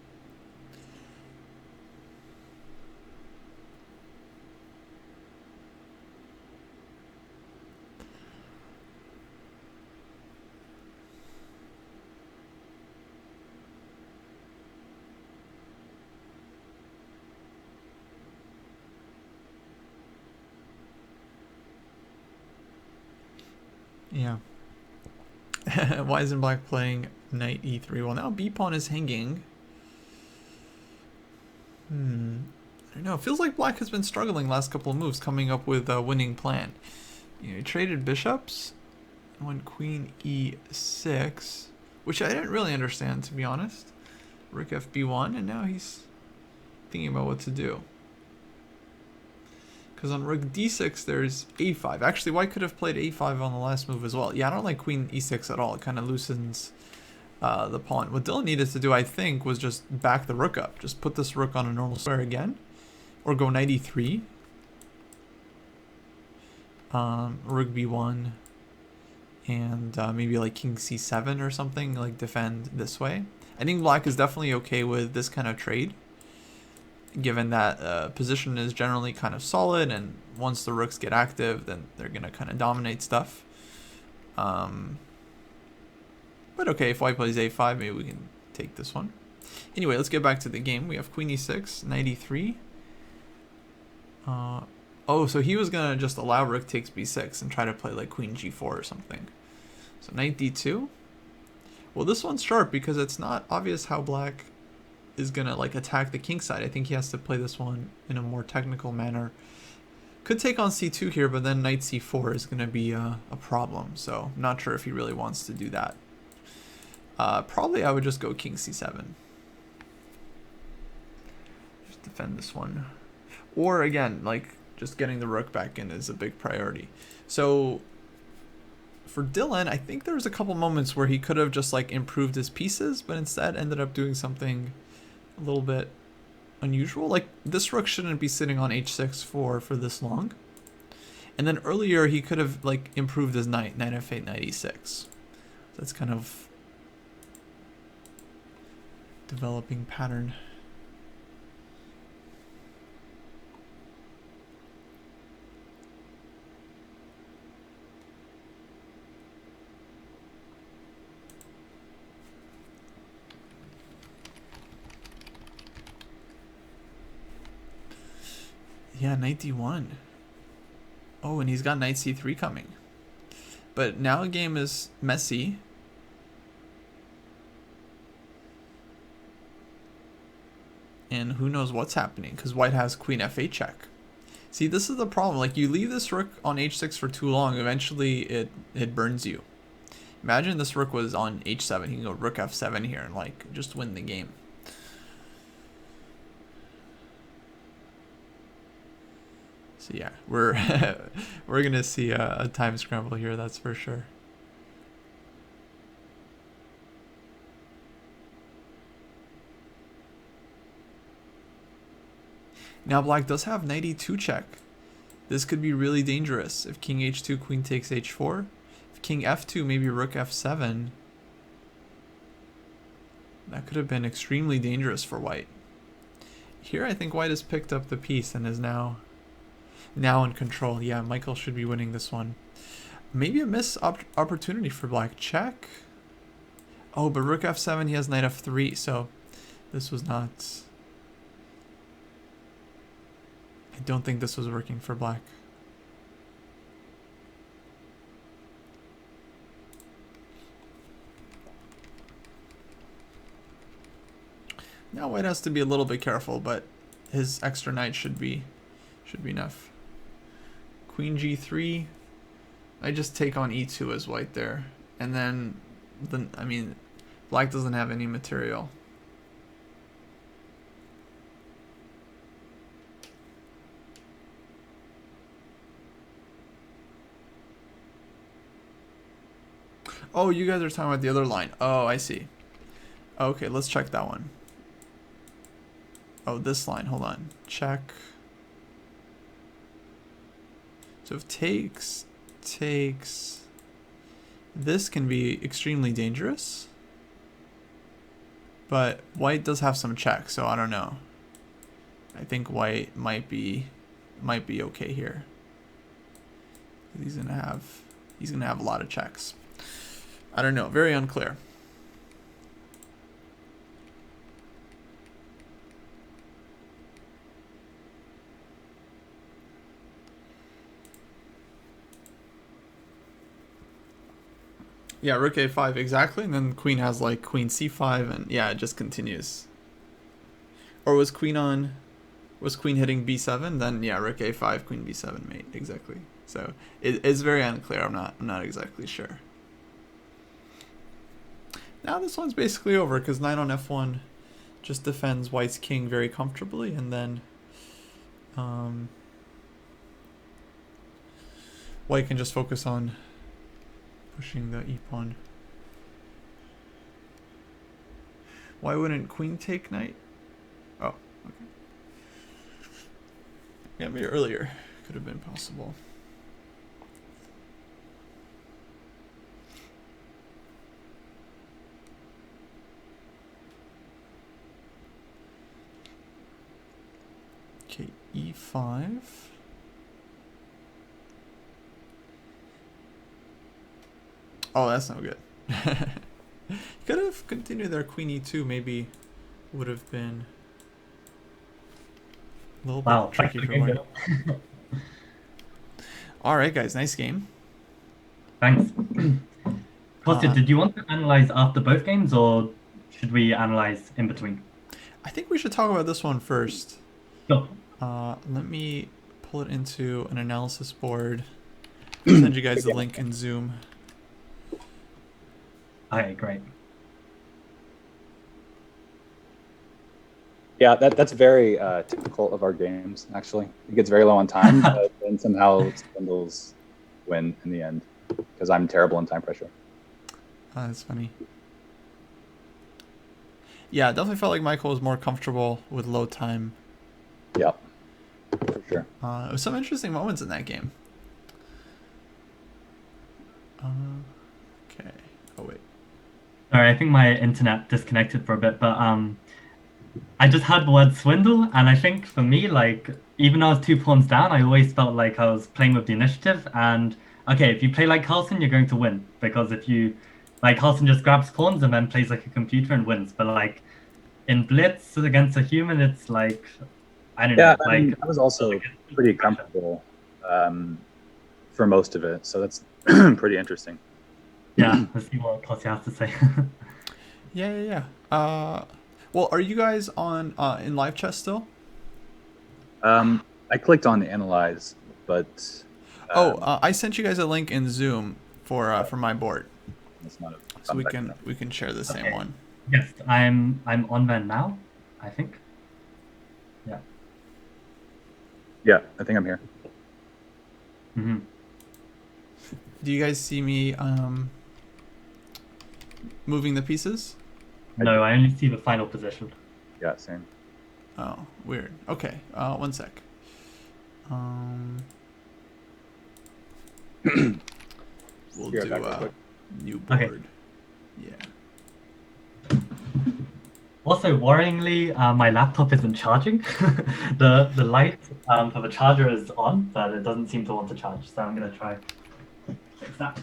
Yeah. Why isn't black playing knight e3? Well, now b pawn is hanging. I don't know. It feels like black has been struggling last couple of moves, coming up with a winning plan. You know, he traded bishops, went queen e6, which I didn't really understand, to be honest. Rook fb1, and now he's thinking about what to do. Because on rook d6, there's a5. Actually, white could have played a5 on the last move as well. Yeah, I don't like queen e6 at all. It kind of loosens the pawn. What Dylan needed to do, I think, was just back the rook up. Just put this rook on a normal square again. Or go knight e3. Rook b1. And maybe like king c7 or something. Like defend this way. I think black is definitely okay with this kind of trade, given that position is generally kind of solid, and once the rooks get active, then they're going to kind of dominate stuff. But okay, if white plays a5, maybe we can take this one. Anyway, let's get back to the game. We have queen e6, knight e3. Oh, so he was going to just allow rook takes b6 and try to play like queen g4 or something. So knight d2. Well, this one's sharp because it's not obvious how black is gonna like attack the king side. I think he has to play this one in a more technical manner. Could take on c2 here, but then knight c4 is gonna be a problem. So not sure if he really wants to do that. Probably I would just go king c7. Just defend this one. Or again, like just getting the rook back in is a big priority. So for Dylan, I think there was a couple moments where he could have just like improved his pieces, but instead ended up doing something a little bit unusual. Like this rook shouldn't be sitting on h6 for this long. And then earlier he could have like improved his knight f8, knight e6. That's kind of developing pattern. Yeah, knight d1. Oh, and he's got knight c3 coming. But now the game is messy. And who knows what's happening, because white has queen f8 check. See, this is the problem. Like, you leave this rook on h6 for too long, eventually it burns you. Imagine this rook was on h7. He can go rook f7 here and like just win the game. So yeah, we're gonna see a time scramble here, that's for sure. Now black does have knight e2 check. This could be really dangerous. If king h2, queen takes h4. If king f2, maybe rook f7. That could have been extremely dangerous for white. Here I think white has picked up the piece and is now in control. Yeah, Michael should be winning this one. Maybe a missed opportunity for black. Check. Oh, but rook f7, he has knight f3, so this was not... I don't think this was working for black. Now white has to be a little bit careful, but his extra knight should be enough. Queen g3. I just take on e2 as white there, and then I mean, black doesn't have any material. Oh, you guys are talking about the other line. Oh, I see. Okay, let's check that one. Oh, this line. Hold on. Check. So if takes, this can be extremely dangerous. But white does have some checks, so I don't know. I think white might be okay here. He's gonna have a lot of checks. I don't know. Very unclear. Yeah, rook a5 exactly, and then queen has like queen c5, and yeah, it just continues. Or was queen hitting b7? Then yeah, rook a5, queen b7 mate exactly. So it's very unclear. I'm not exactly sure. Now this one's basically over because knight on f1 just defends white's king very comfortably, and then white can just focus on pushing the e-pawn. Why wouldn't queen take knight? Oh, okay. Yeah, maybe earlier could have been possible. Okay, e5. Oh, that's no good. Could have continued their queen e2, maybe would have been a little bit tricky for white. Alright guys, nice game. Thanks. Kostya, did you want to analyze after both games, or should we analyze in between? I think we should talk about this one first. Sure. Let me pull it into an analysis board. I'll send you guys the link in Zoom. Okay, great. Yeah, that's very typical of our games, actually. It gets very low on time, but then somehow Spindles win in the end, because I'm terrible in time pressure. That's funny. Yeah, definitely felt like Michael was more comfortable with low time. Yep, for sure. There was some interesting moments in that game. Okay. Oh, wait. Sorry, I think my internet disconnected for a bit, but I just heard the word swindle, and I think for me, like, even though I was 2 pawns down, I always felt like I was playing with the initiative, and okay, if you play like Carlsen, you're going to win, because if you, like, Carlsen just grabs pawns and then plays like a computer and wins, but like, in Blitz against a human, it's like, I don't know, I mean, I was also pretty comfortable for most of it, so that's pretty interesting. Yeah, let's see what Kostya has to say. Yeah. Well, are you guys on in live chess still? I clicked on analyze, but I sent you guys a link in Zoom for my board, it's not so we can share the same one. Yes, I'm on there now, I think. Yeah. Yeah, I think I'm here. Mm-hmm. Do you guys see me moving the pieces? No, I only see the final position. Yeah, same. Oh, weird. Okay, one sec. We'll do a new board. Okay. Yeah. Also, worryingly, my laptop isn't charging. the light for the charger is on, but it doesn't seem to want to charge. So I'm gonna try fix that.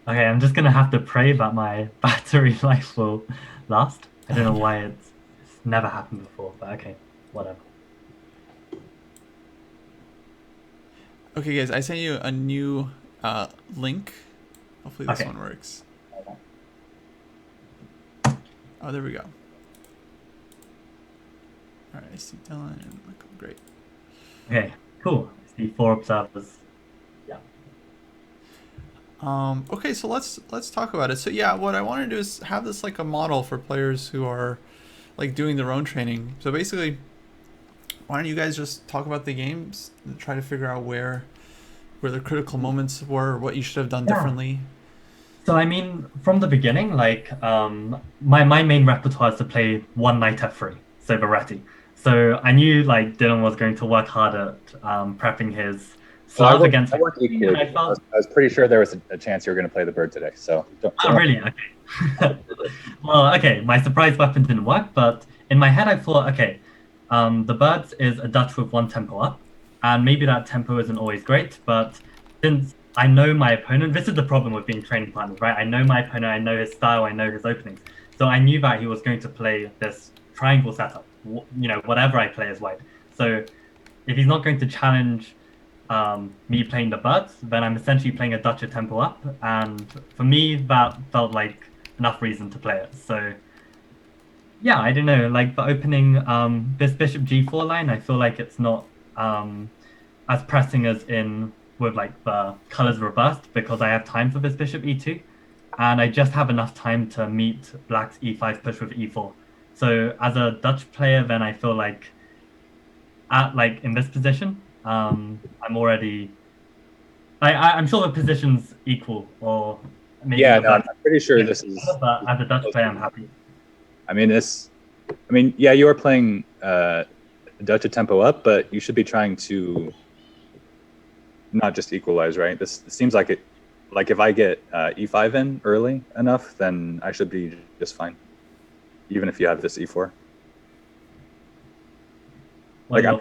Okay, I'm just gonna have to pray that my battery life will last. I don't know why it's never happened before, but okay, whatever. Okay, guys, I sent you a new link. Hopefully this one works. Oh, there we go. All right, I see Dylan and Michael. Great. Okay, cool. I see 4 observers. Yeah. Okay, so let's talk about it. So yeah, what I want to do is have this like a model for players who are like doing their own training. So basically, why don't you guys just talk about the games and try to figure out where the critical moments were, what you should have done differently. So I mean, from the beginning, like my main repertoire is to play one knight f3, so Baretti. So I knew like Dylan was going to work hard at prepping his Slav against. I worked equally. I was pretty sure there was a chance you were going to play the bird today. So. Oh really? Okay. Well, okay. My surprise weapon didn't work, but in my head I thought, okay, the birds is a Dutch with 1 tempo up, and maybe that tempo isn't always great, but since I know my opponent, this is the problem with being training partners, right? I know my opponent, I know his style, I know his openings. So I knew that he was going to play this triangle setup, whatever I play is white. So if he's not going to challenge me playing the birds, then I'm essentially playing a Dutch a tempo up. And for me, that felt like enough reason to play it. So yeah, I don't know, like the opening, this bishop g4 line, I feel like it's not as pressing as in with like the colors reversed, because I have time for this bishop e2, and I just have enough time to meet black's e5 push with e4. So as a Dutch player, then I feel like in this position, I'm already. I'm sure the position's equal, or maybe. Yeah, no, I'm pretty sure this is. But as a Dutch player, I'm happy. I mean, yeah, you are playing Dutch a tempo up, but you should be trying to not just equalize, right? This seems like it. Like if I get e5 in early enough, then I should be just fine, even if you have this e4. Like I'm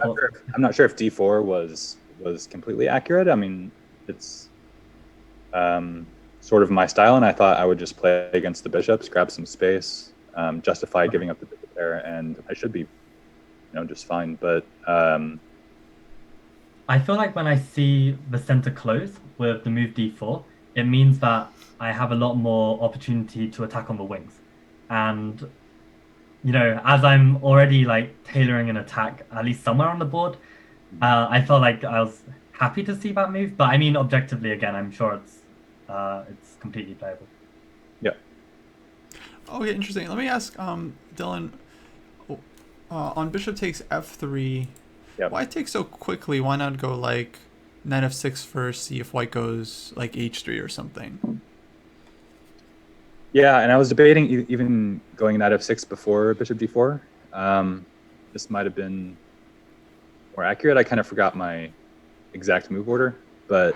not sure if d4 was completely accurate. I mean, it's sort of my style, and I thought I would just play against the bishops, grab some space, justify giving up the bishop there, and I should be, just fine. But I feel like when I see the center close with the move d4, it means that I have a lot more opportunity to attack on the wings. And, as I'm already like tailoring an attack, at least somewhere on the board, I felt like I was happy to see that move. But I mean, objectively, again, I'm sure it's completely playable. Yeah. Okay, interesting. Let me ask Dylan, on bishop takes f3, yep. Why take so quickly? Why not go like knight f6 first, see if white goes like h3 or something? Yeah, and I was debating even going knight f6 before bishop d4. This might have been more accurate. I kind of forgot my exact move order, but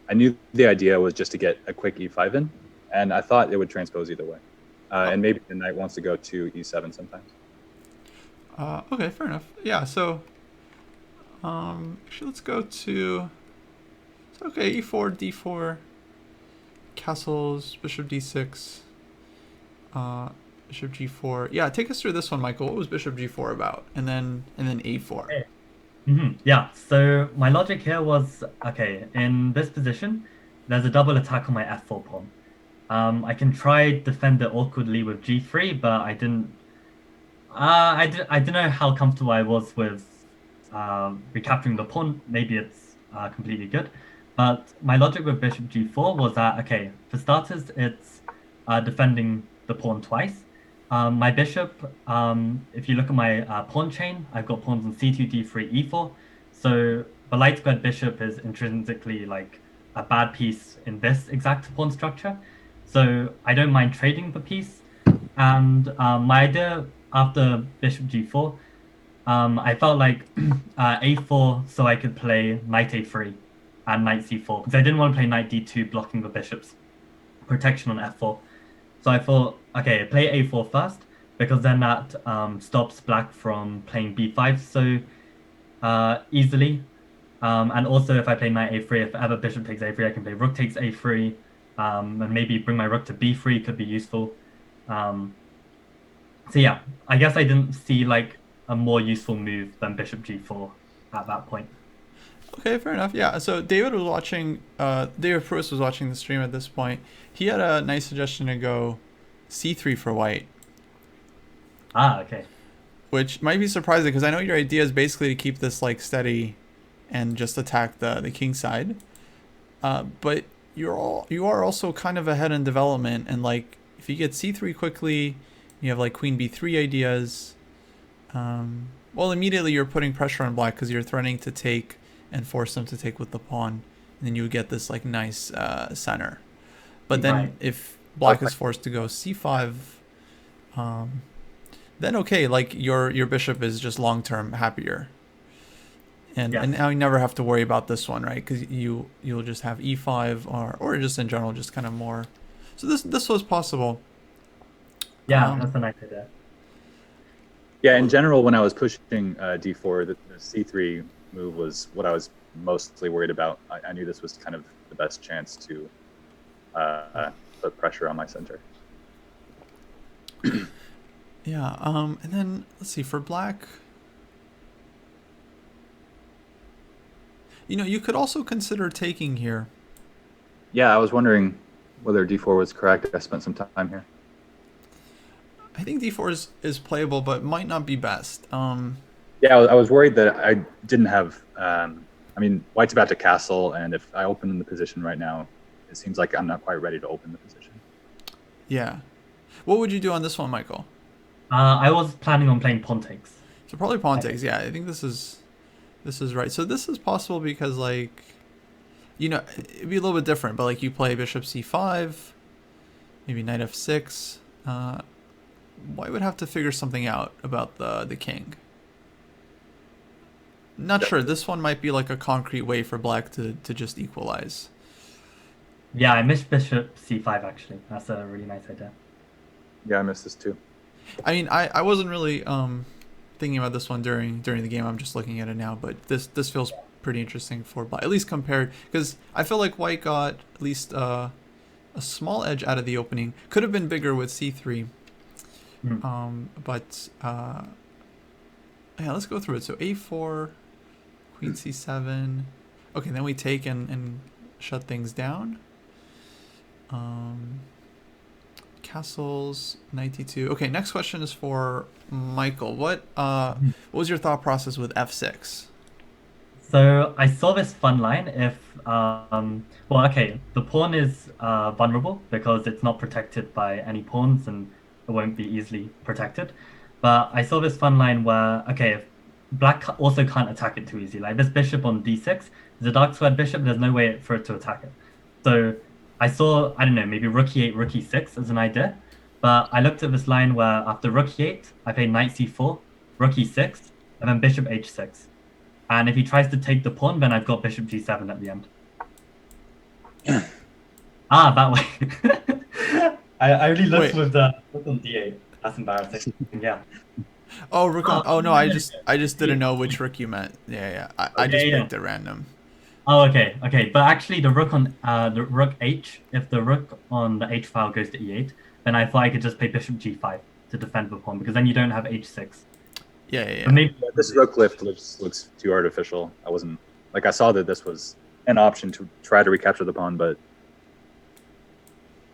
I knew the idea was just to get a quick e5 in, and I thought it would transpose either way. And maybe the knight wants to go to e7 sometimes. Okay, fair enough. Yeah, so actually let's go to, okay, e4, d4, castles, bishop d6, bishop g4. Yeah, take us through this one, Michael. What was bishop g4 about? And then a4. Okay. Yeah, so my logic here was, okay, in this position, there's a double attack on my f4 pawn. I can try defend it awkwardly with g3, but I didn't. I don't know how comfortable I was with recapturing the pawn. Maybe it's completely good, but my logic with bishop g4 was that, okay, for starters, it's defending the pawn twice. My bishop, if you look at my pawn chain, I've got pawns on c2, d3, e4. So the light squared bishop is intrinsically like a bad piece in this exact pawn structure. So I don't mind trading the piece. And my idea after bishop g4, I felt like a4 so I could play knight a3 and knight c4, because I didn't want to play knight d2 blocking the bishop's protection on f4. So I thought, okay, play a4 first, because then that stops black from playing b5 so easily. And also if I play knight a3, if ever bishop takes a3, I can play rook takes a3, and maybe bring my rook to b3 could be useful. So yeah, I guess I didn't see like a more useful move than bishop g4 at that point. Okay, fair enough. Yeah, so David was watching, David Pruitt was watching the stream at this point. He had a nice suggestion to go c3 for white. Ah, okay. which might be surprising because I know your idea is basically to keep this like steady and just attack the king side. But you are also kind of ahead in development, and like if you get c3 quickly, you have like queen b3 ideas. Well, immediately you're putting pressure on black because you're threatening to take and force them to take with the pawn, and then you would get this like nice center. But then Right. if black is forced to go c5, then okay, like your bishop is just long term happier. And Yes. and now you never have to worry about this one, right? Because you'll just have e5 or just in general just kind of more. So this was possible. Yeah, that's a nice idea. Yeah, in general, when I was pushing d4, the c3 move was what I was mostly worried about. I knew this was kind of the best chance to put pressure on my center. Yeah. And then let's see for black. You know, you could also consider taking here. Yeah, I was wondering whether d4 was correct. I spent some time here. I think d4 is playable, but might not be best. Yeah, I was worried that I didn't have. I mean, white's about to castle, and if I open in the position right now, it seems like I'm not quite ready to open the position. Yeah. What would you do on this one, Michael? I was planning on playing pawn takes. So probably pawn takes. Yeah, I think this is right. So this is possible because like, you know, it'd be a little bit different, but like you play bishop c5, maybe knight f6. White would have to figure something out about the king. Not sure. This one might be like a concrete way for black to just equalize. Yeah, I missed bishop c5 actually. That's a really nice idea. Yeah, I missed this too. I mean, I wasn't really thinking about this one during the game. I'm just looking at it now, but this feels pretty interesting for black, at least compared, because I feel like white got at least a small edge out of the opening. Could have been bigger with c3. But yeah, let's go through it. So a4, queen c7. Okay, then we take and shut things down. Castles, knight d2. Okay, next question is for Michael. What was your thought process with f6? So I saw this fun line if, well, okay, the pawn is vulnerable because it's not protected by any pawns and it won't be easily protected. But I saw this fun line where, okay, if black also can't attack it too easy. Like this bishop on d6 is a dark squared bishop, there's no way for it to attack it. So I saw, I don't know, maybe rook e8, rook e6 as an idea. But I looked at this line where after rook e8, I played knight c4, rook e6, and then bishop h6. And if he tries to take the pawn, then I've got bishop g7 at the end. That way. I really looked with the rook on d8. That's embarrassing. Yeah. Oh, rook on. Oh no, I just didn't know which rook you meant. Yeah. I just picked at random. Oh, okay. But actually, the rook on the rook h. If the rook on the h file goes to e8, then I thought I could just play bishop g5 to defend the pawn because then you don't have h6. Yeah. But maybe This rook lift looks too artificial. I wasn't like I saw that this was an option to try to recapture the pawn, but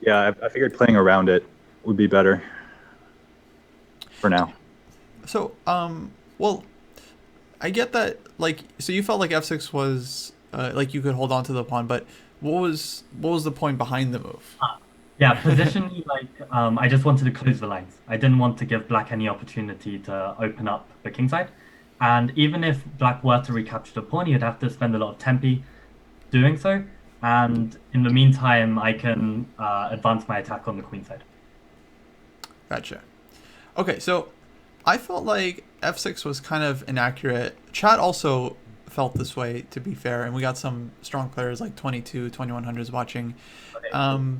yeah, I figured playing around it would be better for now. So, well, I get that. Like, so you felt like f6 was like you could hold on to the pawn, but what was the point behind the move? Yeah, positionally, like I just wanted to close the lines. I didn't want to give black any opportunity to open up the king side. And even if black were to recapture the pawn, you'd have to spend a lot of tempi doing so. And in the meantime, I can advance my attack on the queen side. Gotcha. Okay, so I felt like f6 was kind of inaccurate. Chat also felt this way, to be fair, and we got some strong players like 22, 2100s watching. Okay.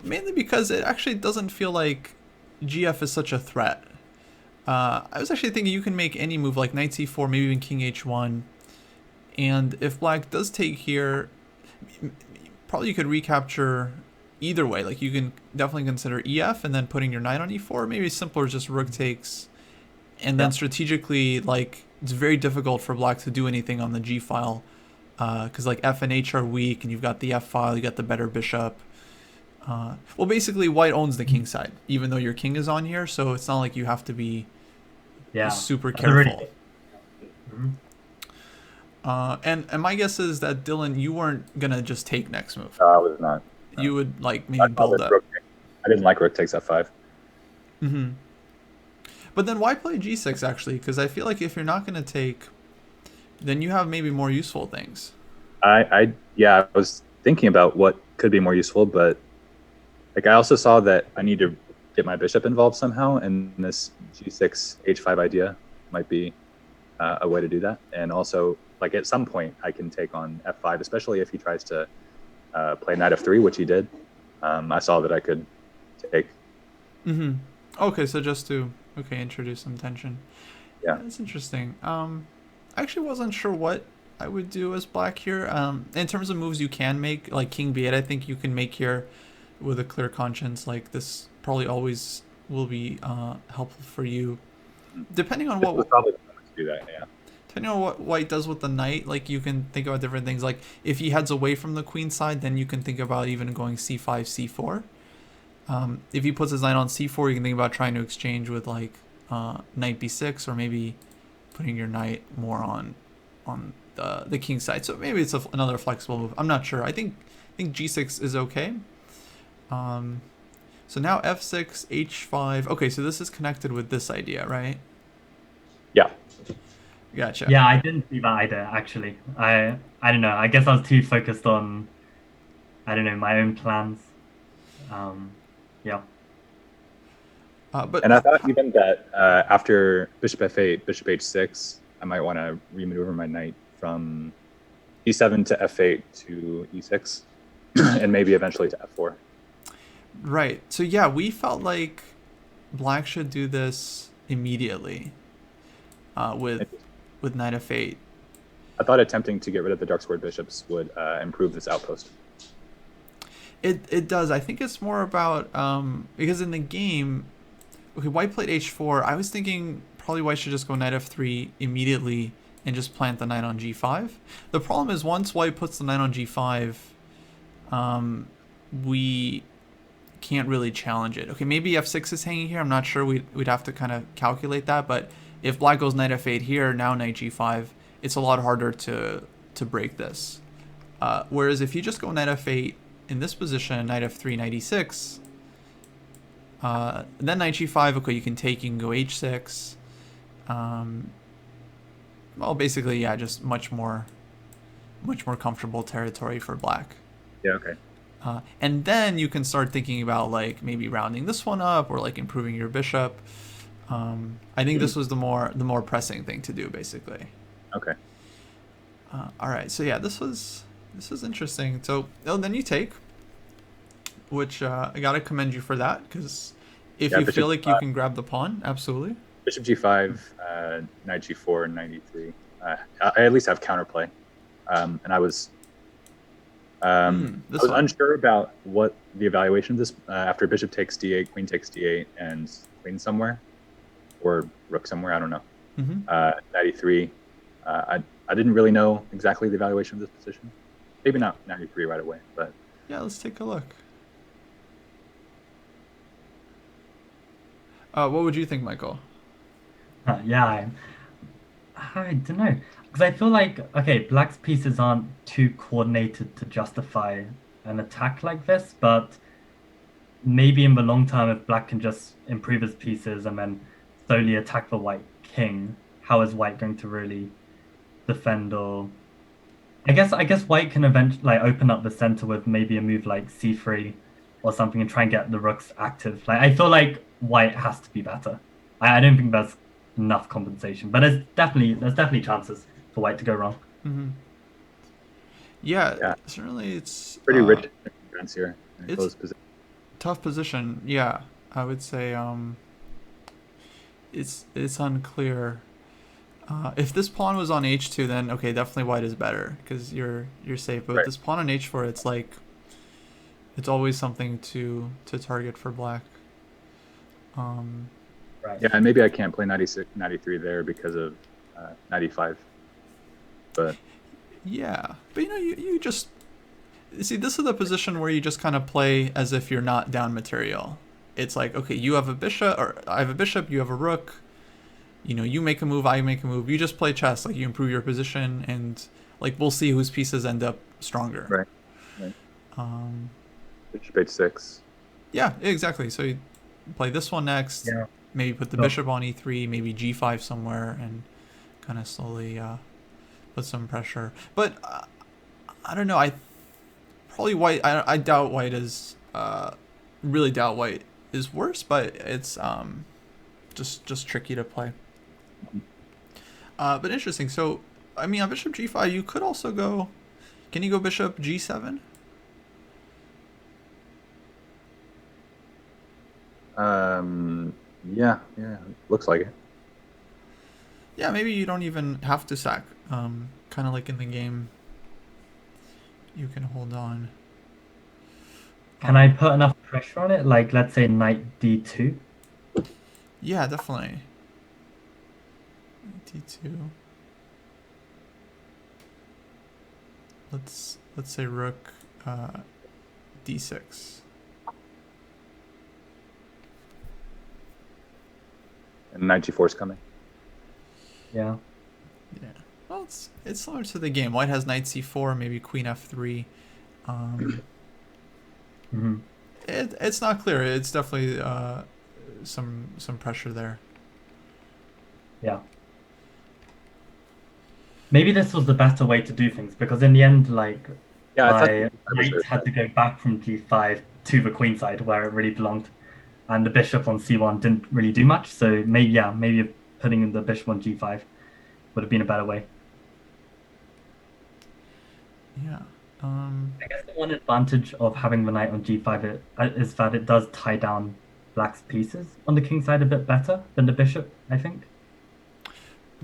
Mainly because it actually doesn't feel like GF is such a threat. I was actually thinking you can make any move like knight c4, maybe even king h1. And if black does take here, probably you could recapture either way. Like you can definitely consider EF and then putting your knight on e4. Maybe simpler is just rook takes. And then strategically, like it's very difficult for black to do anything on the g file. Because like f and h are weak and you've got the f file, you got the better bishop. Well, basically, white owns the king side, even though your king is on here. So it's not like you have to be super That's a really careful. Mhm. And my guess is that Dylan, you weren't gonna just take next move. No, I was not. No. You would like I maybe thought build that up. I didn't like rook takes f5. Hmm. But then why play g6 actually? Because I feel like if you're not gonna take, then you have maybe more useful things. I was thinking about what could be more useful, but like I also saw that I need to get my bishop involved somehow, and this g6 h5 idea might be a way to do that. And also, like at some point, I can take on f5, especially if he tries to play knight f3, which he did. I saw that I could take. Mm-hmm. Okay, so just to introduce some tension. Yeah. That's interesting. I actually wasn't sure what I would do as black here. In terms of moves you can make, like king b8, I think you can make here with a clear conscience. Like this probably always will be helpful for you, depending on This was probably the moment to do that. Yeah. depending on what white does with the knight. Like you can think about different things. Like if he heads away from the queen side, then you can think about even going c5, c4. If he puts his knight on c4, you can think about trying to exchange with like knight b6, or maybe putting your knight more on the king side. So maybe it's another flexible move. I'm not sure. I think g6 is okay. So now f6, h5. Okay, so this is connected with this idea, right? Yeah. Gotcha. Yeah, I didn't see that either, actually. I don't know. I guess I was too focused on, I don't know, my own plans. Yeah. And I thought even that after bishop f8, bishop h6, I might want to remaneuver my knight from e7 to f8 to e6, and maybe eventually to f4. Right. So yeah, we felt like black should do this immediately with knight f8. I thought attempting to get rid of the dark squared bishops would improve this outpost. It does. I think it's more about because in the game, okay, white played h4. I was thinking probably white should just go knight f3 immediately and just plant the knight on g5. The problem is once white puts the knight on g5, we can't really challenge it. Okay, maybe f6 is hanging here. I'm not sure. We'd have to kind of calculate that. But if black goes knight f8 here, now knight g5, it's a lot harder to break this. Whereas if you just go knight f8 in this position, knight f3, knight e6, then knight g5, okay, you can take, you can go h6. Well, basically, yeah, just much more comfortable territory for black. Yeah, okay. And then you can start thinking about like maybe rounding this one up or like improving your bishop. I think this was the more pressing thing to do, basically. Okay. All right, so yeah, this was interesting. So then you take, which I gotta commend you for that, because if you feel like you can grab the pawn, absolutely. Bishop g5, knight g4, knight e3. I at least have counterplay, and I was unsure about what the evaluation of this after bishop takes d8, queen takes d8, and queen somewhere, or rook somewhere. I don't know. Knight e3. I didn't really know exactly the evaluation of this position. Maybe not knight e3 right away, but yeah, let's take a look. What would you think, Michael? Yeah, I don't know. Because I feel like, okay, black's pieces aren't too coordinated to justify an attack like this, but maybe in the long term, if black can just improve his pieces and then slowly attack the white king, how is white going to really defend? Or I guess white can eventually like open up the center with maybe a move like c3 or something and try and get the rooks active. Like I feel like white has to be better. I don't think there's enough compensation, but there's definitely chances for white to go wrong. Yeah, certainly it's pretty rich defense here. It's tough position. Yeah, I would say it's unclear. If this pawn was on h2, then okay, definitely white is better because you're safe. But with this pawn on h4, it's like it's always something to target for black. Right. Yeah, and maybe I can't play 96, 93 there because of 95. But yeah, but you See, this is the position where you just kind of play as if you're not down material. It's like, okay, you have a bishop, or I have a bishop, you have a rook. You know, you make a move, I make a move. You just play chess, like you improve your position, and like we'll see whose pieces end up stronger. Right. Right. Bishop h6. Yeah, exactly. So you play this one next. Yeah. Maybe put the bishop on e3, maybe g5 somewhere, and kind of slowly put some pressure. But I don't know. I probably white. I doubt white is really doubt white is worse, but it's just tricky to play. But interesting. So I mean, on bishop g5, you could also go. Can you go bishop g7? Yeah, looks like it. Yeah, maybe you don't even have to sack. Kind of like in the game, you can hold on. Can I put enough pressure on it? Like, let's say knight d2. Yeah, definitely. d2. Let's say rook d6. And knight g4 is coming. Yeah. Yeah. Well, it's similar to the game. White has knight c4, maybe queen f3. It's not clear. It's definitely some pressure there. Yeah. Maybe this was the better way to do things, because in the end, like, my knight had to go back from g5 to the queen side where it really belonged, and the bishop on c1 didn't really do much. So maybe putting in the bishop on g5 would have been a better way. Yeah. I guess the one advantage of having the knight on g5 is that it does tie down black's pieces on the king side a bit better than the bishop, I think.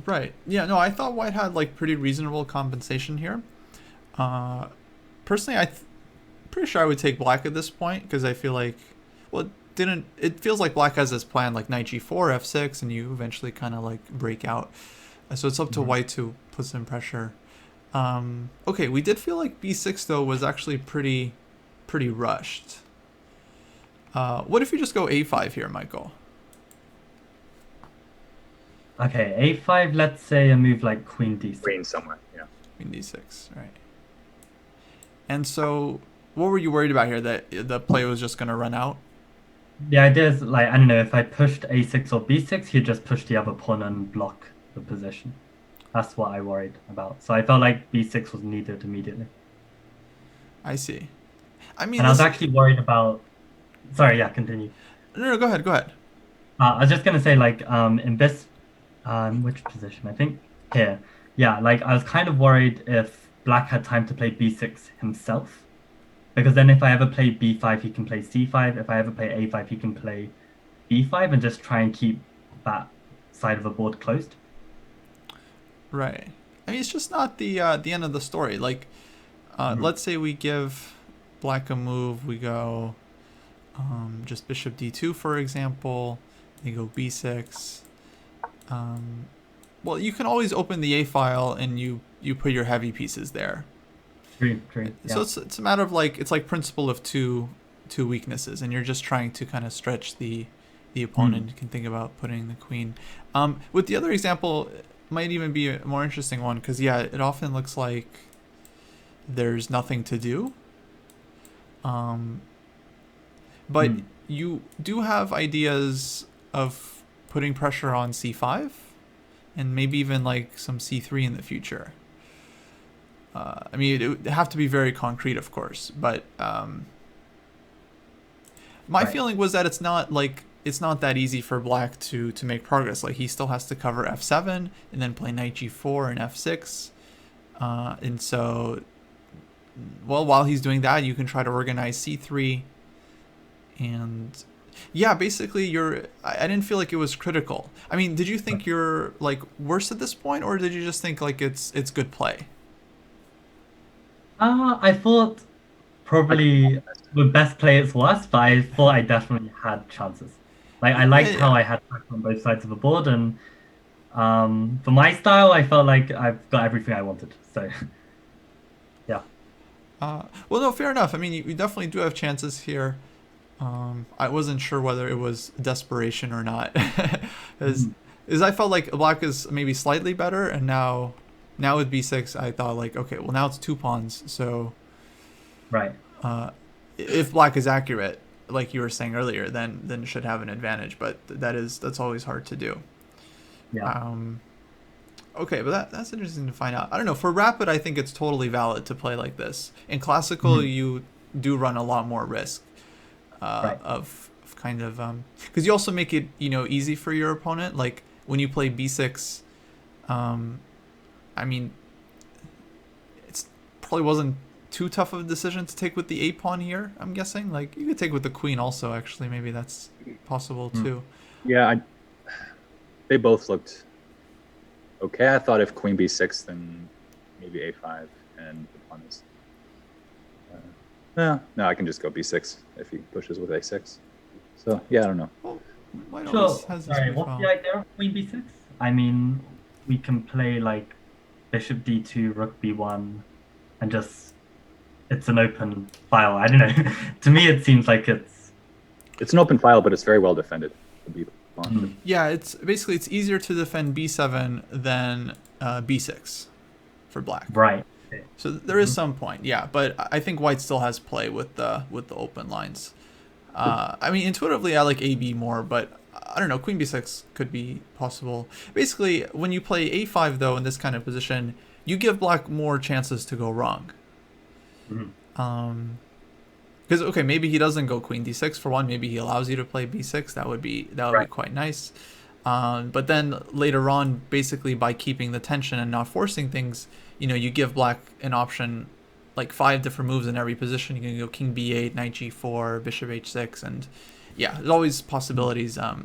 Right. Yeah, no, I thought white had like pretty reasonable compensation here. Personally, pretty sure I would take black at this point, because I feel like, well, it feels like black has this plan like knight g4, f6, and you eventually kind of like break out. So it's up to white to put some pressure. Okay, we did feel like b6 though was actually pretty rushed. What if you just go a5 here, Michael? Okay, a5, let's say a move like queen d6. Queen somewhere, yeah. Queen d6, right. And so, what were you worried about here? That the play was just going to run out? The idea is, like, I don't know, if I pushed a6 or b6, he'd just push the other pawn and block the position. That's what I worried about. So I felt like b6 was needed immediately. I see. I mean, and I was actually worried about... Sorry, yeah, continue. No, go ahead. I was just going to say, like, in this... which position? I think here. Yeah, like, I was kind of worried if black had time to play b6 himself. Because then if I ever play b5, he can play c5. If I ever play a5, he can play b5 and just try and keep that side of the board closed. Right. I mean, it's just not the end of the story. Like, let's say we give black a move. We go just bishop d2, for example. They go b6. Well, you can always open the a file and you put your heavy pieces there. True. So it's a matter of like, it's like principle of two weaknesses, and you're just trying to kind of stretch the opponent. You can think about putting the queen. With the other example, it might even be a more interesting one, because yeah, it often looks like there's nothing to do. But you do have ideas of putting pressure on c5, and maybe even like some c3 in the future. I mean, it would have to be very concrete, of course, but my feeling was that it's not that easy for black to make progress. Like, he still has to cover f7 and then play knight g4 and f6, and so, well, while he's doing that, you can try to organize c3, and yeah, basically I didn't feel like it was critical. I mean, did you think you're like worse at this point, or did you just think like it's good play? I thought probably the best play is worse, but I thought I definitely had chances. Like, I liked how I had pressure on both sides of the board, and for my style, I felt like I've got everything I wanted. So, yeah. Well, no, fair enough. I mean, you definitely do have chances here. I wasn't sure whether it was desperation or not, as I felt like black is maybe slightly better, and now with b6, I thought like, okay, well now it's 2 pawns, so Right. if black is accurate, like you were saying earlier, then it should have an advantage. But that's always hard to do. Yeah. Okay, but that's interesting to find out. I don't know. For rapid, I think it's totally valid to play like this. In classical, you do run a lot more risk Right. of kind of because you also make it easy for your opponent. Like when you play b6, I mean, it's probably wasn't too tough of a decision to take with the a pawn here. I'm guessing like you could take with the queen also. Actually, maybe that's possible too. Yeah, they both looked okay. I thought if queen b6, then maybe a5, and the pawn is. No, I can just go b6 if he pushes with a6. So yeah, I don't know. Well, white So, always has this sorry, move what's well. the idea of queen b6? I mean, we can play like bishop d2, rook b1, and just it's an open file. I don't know. To me, it seems like It's an open file, but it's very well defended. The b pawn. Yeah, it's easier to defend b7 than b6 for black. right. So there is some point, yeah, but I think white still has play with the open lines. I mean, intuitively, I like AB more, but I don't know. Queen b6 could be possible. Basically, when you play a5 though in this kind of position, you give black more chances to go wrong. Because okay, maybe he doesn't go queen d6 for one. Maybe he allows you to play b6. That would be quite nice. But then later on, basically by keeping the tension and not forcing things, you give black an option, like 5 different moves in every position. You can go king b8, knight g4, bishop h6, and yeah, there's always possibilities. A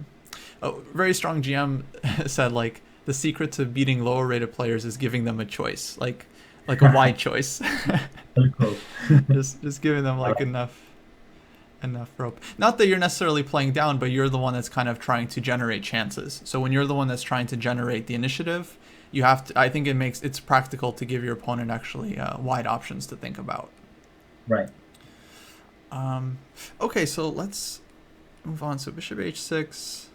very strong GM said like the secret to beating lower rated players is giving them a choice, like a wide choice. just giving them like enough rope. Not that you're necessarily playing down, but you're the one that's kind of trying to generate chances. So when you're the one that's trying to generate the initiative, you have to. I think it's practical to give your opponent actually wide options to think about. Right. Okay, so let's move on. So bishop h6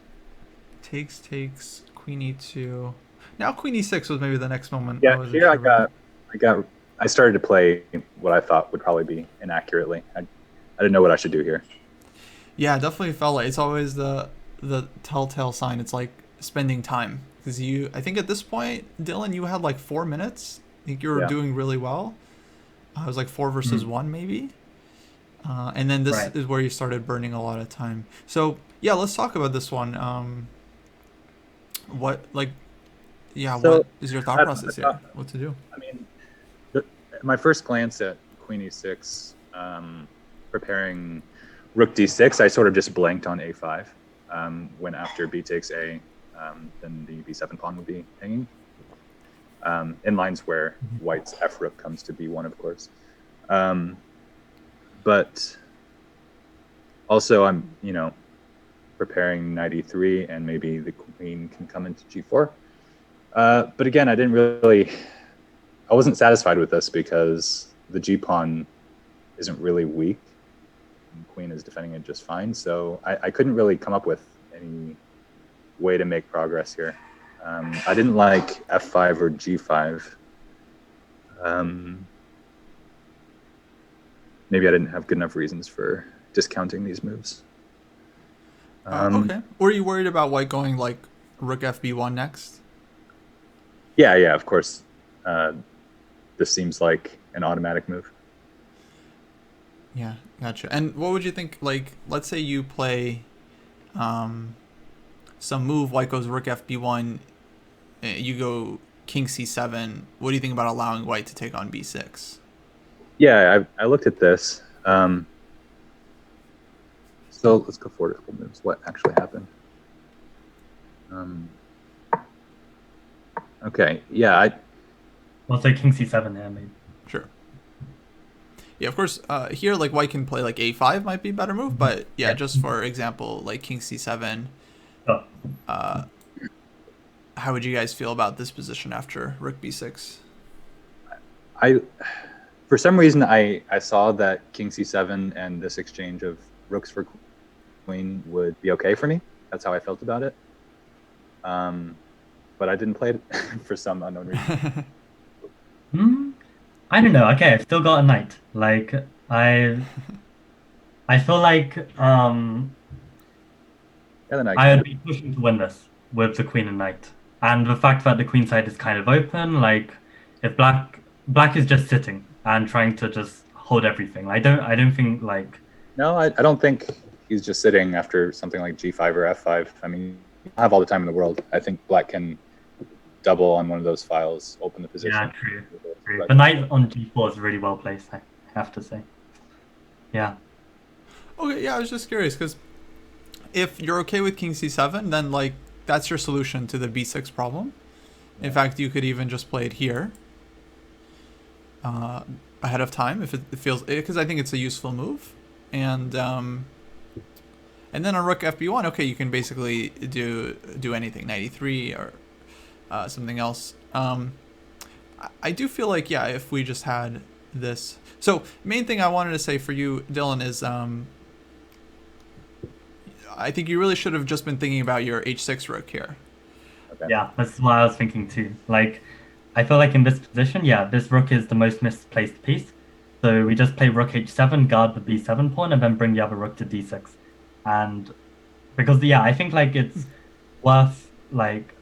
takes queen e2. Now queen e6 was maybe the next moment. Yeah, here I started to play what I thought would probably be inaccurately. I didn't know what I should do here. Yeah, definitely felt like it's always the telltale sign. It's like spending time because I think at this point, Dylan, you had like 4 minutes. I think you were doing really well. It was like 4 versus 1 maybe. And then this is where you started burning a lot of time. So yeah, let's talk about this one. What is your thought process here? What to do? I mean, my first glance at queen e6, preparing rook d6, I sort of just blanked on a5. When after b takes a, then the b7 pawn would be hanging. In lines where white's f rook comes to b1, of course. But also I'm, preparing knight e3, and maybe the queen can come into g4. But again, I wasn't satisfied with this because the g pawn isn't really weak. And the queen is defending it just fine. So I couldn't really come up with any way to make progress here. I didn't like f5 or g5. Maybe I didn't have good enough reasons for discounting these moves. Okay. Were you worried about white going like rook fb1 next? Yeah, of course. This seems like an automatic move. Yeah, gotcha. And what would you think, like, let's say you play some move, white goes rook fb1, you go king c7. What do you think about allowing white to take on b6? Yeah, I looked at this. So let's go forward a couple moves. What actually happened? Okay, yeah. We'll say king c7 there, maybe. Sure. Yeah, of course, here, like, white can play, like, a5 might be a better move, but, yeah, just for example, like, king c7, how would you guys feel about this position after rook b6? For some reason, I saw that king c7 and this exchange of rooks for queen would be okay for me. That's how I felt about it. But I didn't play it for some unknown reason. I don't know. Okay, I've still got a knight. Like I feel like I would be pushing to win this with the queen and knight, and the fact that the queen side is kind of open. Like if black is just sitting and trying to just hold everything. I don't think like. No, I don't think he's just sitting after something like g5 or f5. I mean, I have all the time in the world. I think black can double on one of those files, open the position. Yeah, true. The knight on g4 is really well placed, I have to say. Yeah. Okay, yeah, I was just curious because if you're okay with king c7, then like that's your solution to the b6 problem. In fact, you could even just play it here ahead of time if it feels, because I think it's a useful move. And then on rook fb1, okay, you can basically do anything, knight e3 or something else. I do feel like, yeah, if we just had this. So main thing I wanted to say for you, Dylan, is I think you really should have just been thinking about your h6 rook here. Okay. Yeah, that's what I was thinking too. Like, I feel like in this position, yeah, this rook is the most misplaced piece. So we just play rook h7, guard the b7 pawn, and then bring the other rook to d6. And because, yeah, I think like it's worth like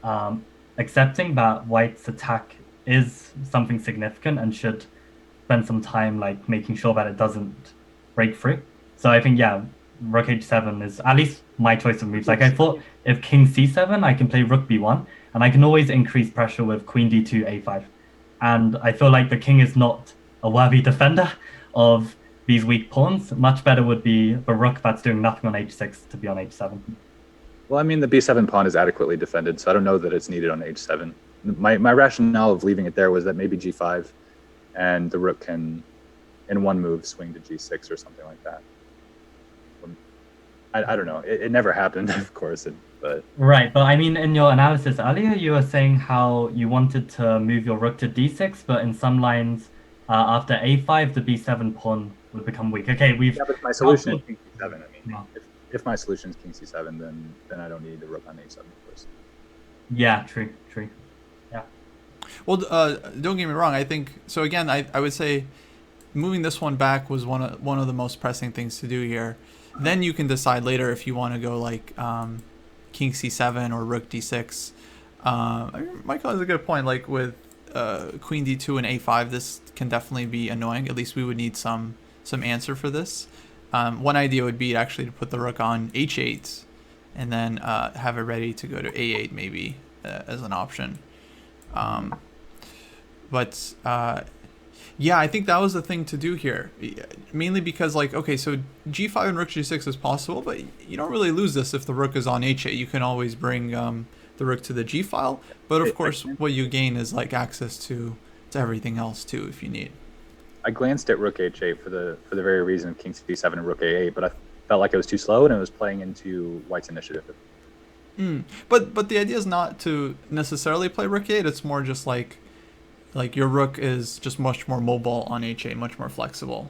accepting that white's attack is something significant and should spend some time like making sure that it doesn't break through. So I think, yeah, rook h7 is at least my choice of moves. Like I thought if king c7, I can play rook b1, and I can always increase pressure with queen d2, a5. And I feel like the king is not a worthy defender of these weak pawns. Much better would be the rook that's doing nothing on h6 to be on h7. Well, I mean, the b7 pawn is adequately defended, so I don't know that it's needed on h7. My rationale of leaving it there was that maybe g5 and the rook can, in one move, swing to g6 or something like that. I don't know. It never happened, of course, but... Right, but I mean, in your analysis earlier, you were saying how you wanted to move your rook to d6, but in some lines, after a5, the b7 pawn would become weak. Okay, we've... Yeah, but my solution is king c7. I mean, yeah. If my solution is king c7, then I don't need the rook on h7, of course. Yeah, true. Yeah. Well, don't get me wrong. I think so. Again, I would say moving this one back was one of the most pressing things to do here. Then you can decide later if you want to go like king c7 or rook d6. Michael has a good point. Like with queen d2 and a5, this can definitely be annoying. At least we would need some answer for this. One idea would be actually to put the rook on h8 and then have it ready to go to a8 maybe as an option. But yeah, I think that was the thing to do here. Mainly because, like, okay, so g5 and rook g6 is possible, but you don't really lose this if the rook is on h8. You can always bring the rook to the g file. But of course, what you gain is like access to everything else too if you need. I glanced at rook h8 for the very reason of king c7 and rook a8, but I felt like it was too slow and it was playing into white's initiative. But the idea is not to necessarily play rook a8. It's more just like your rook is just much more mobile on h8, much more flexible.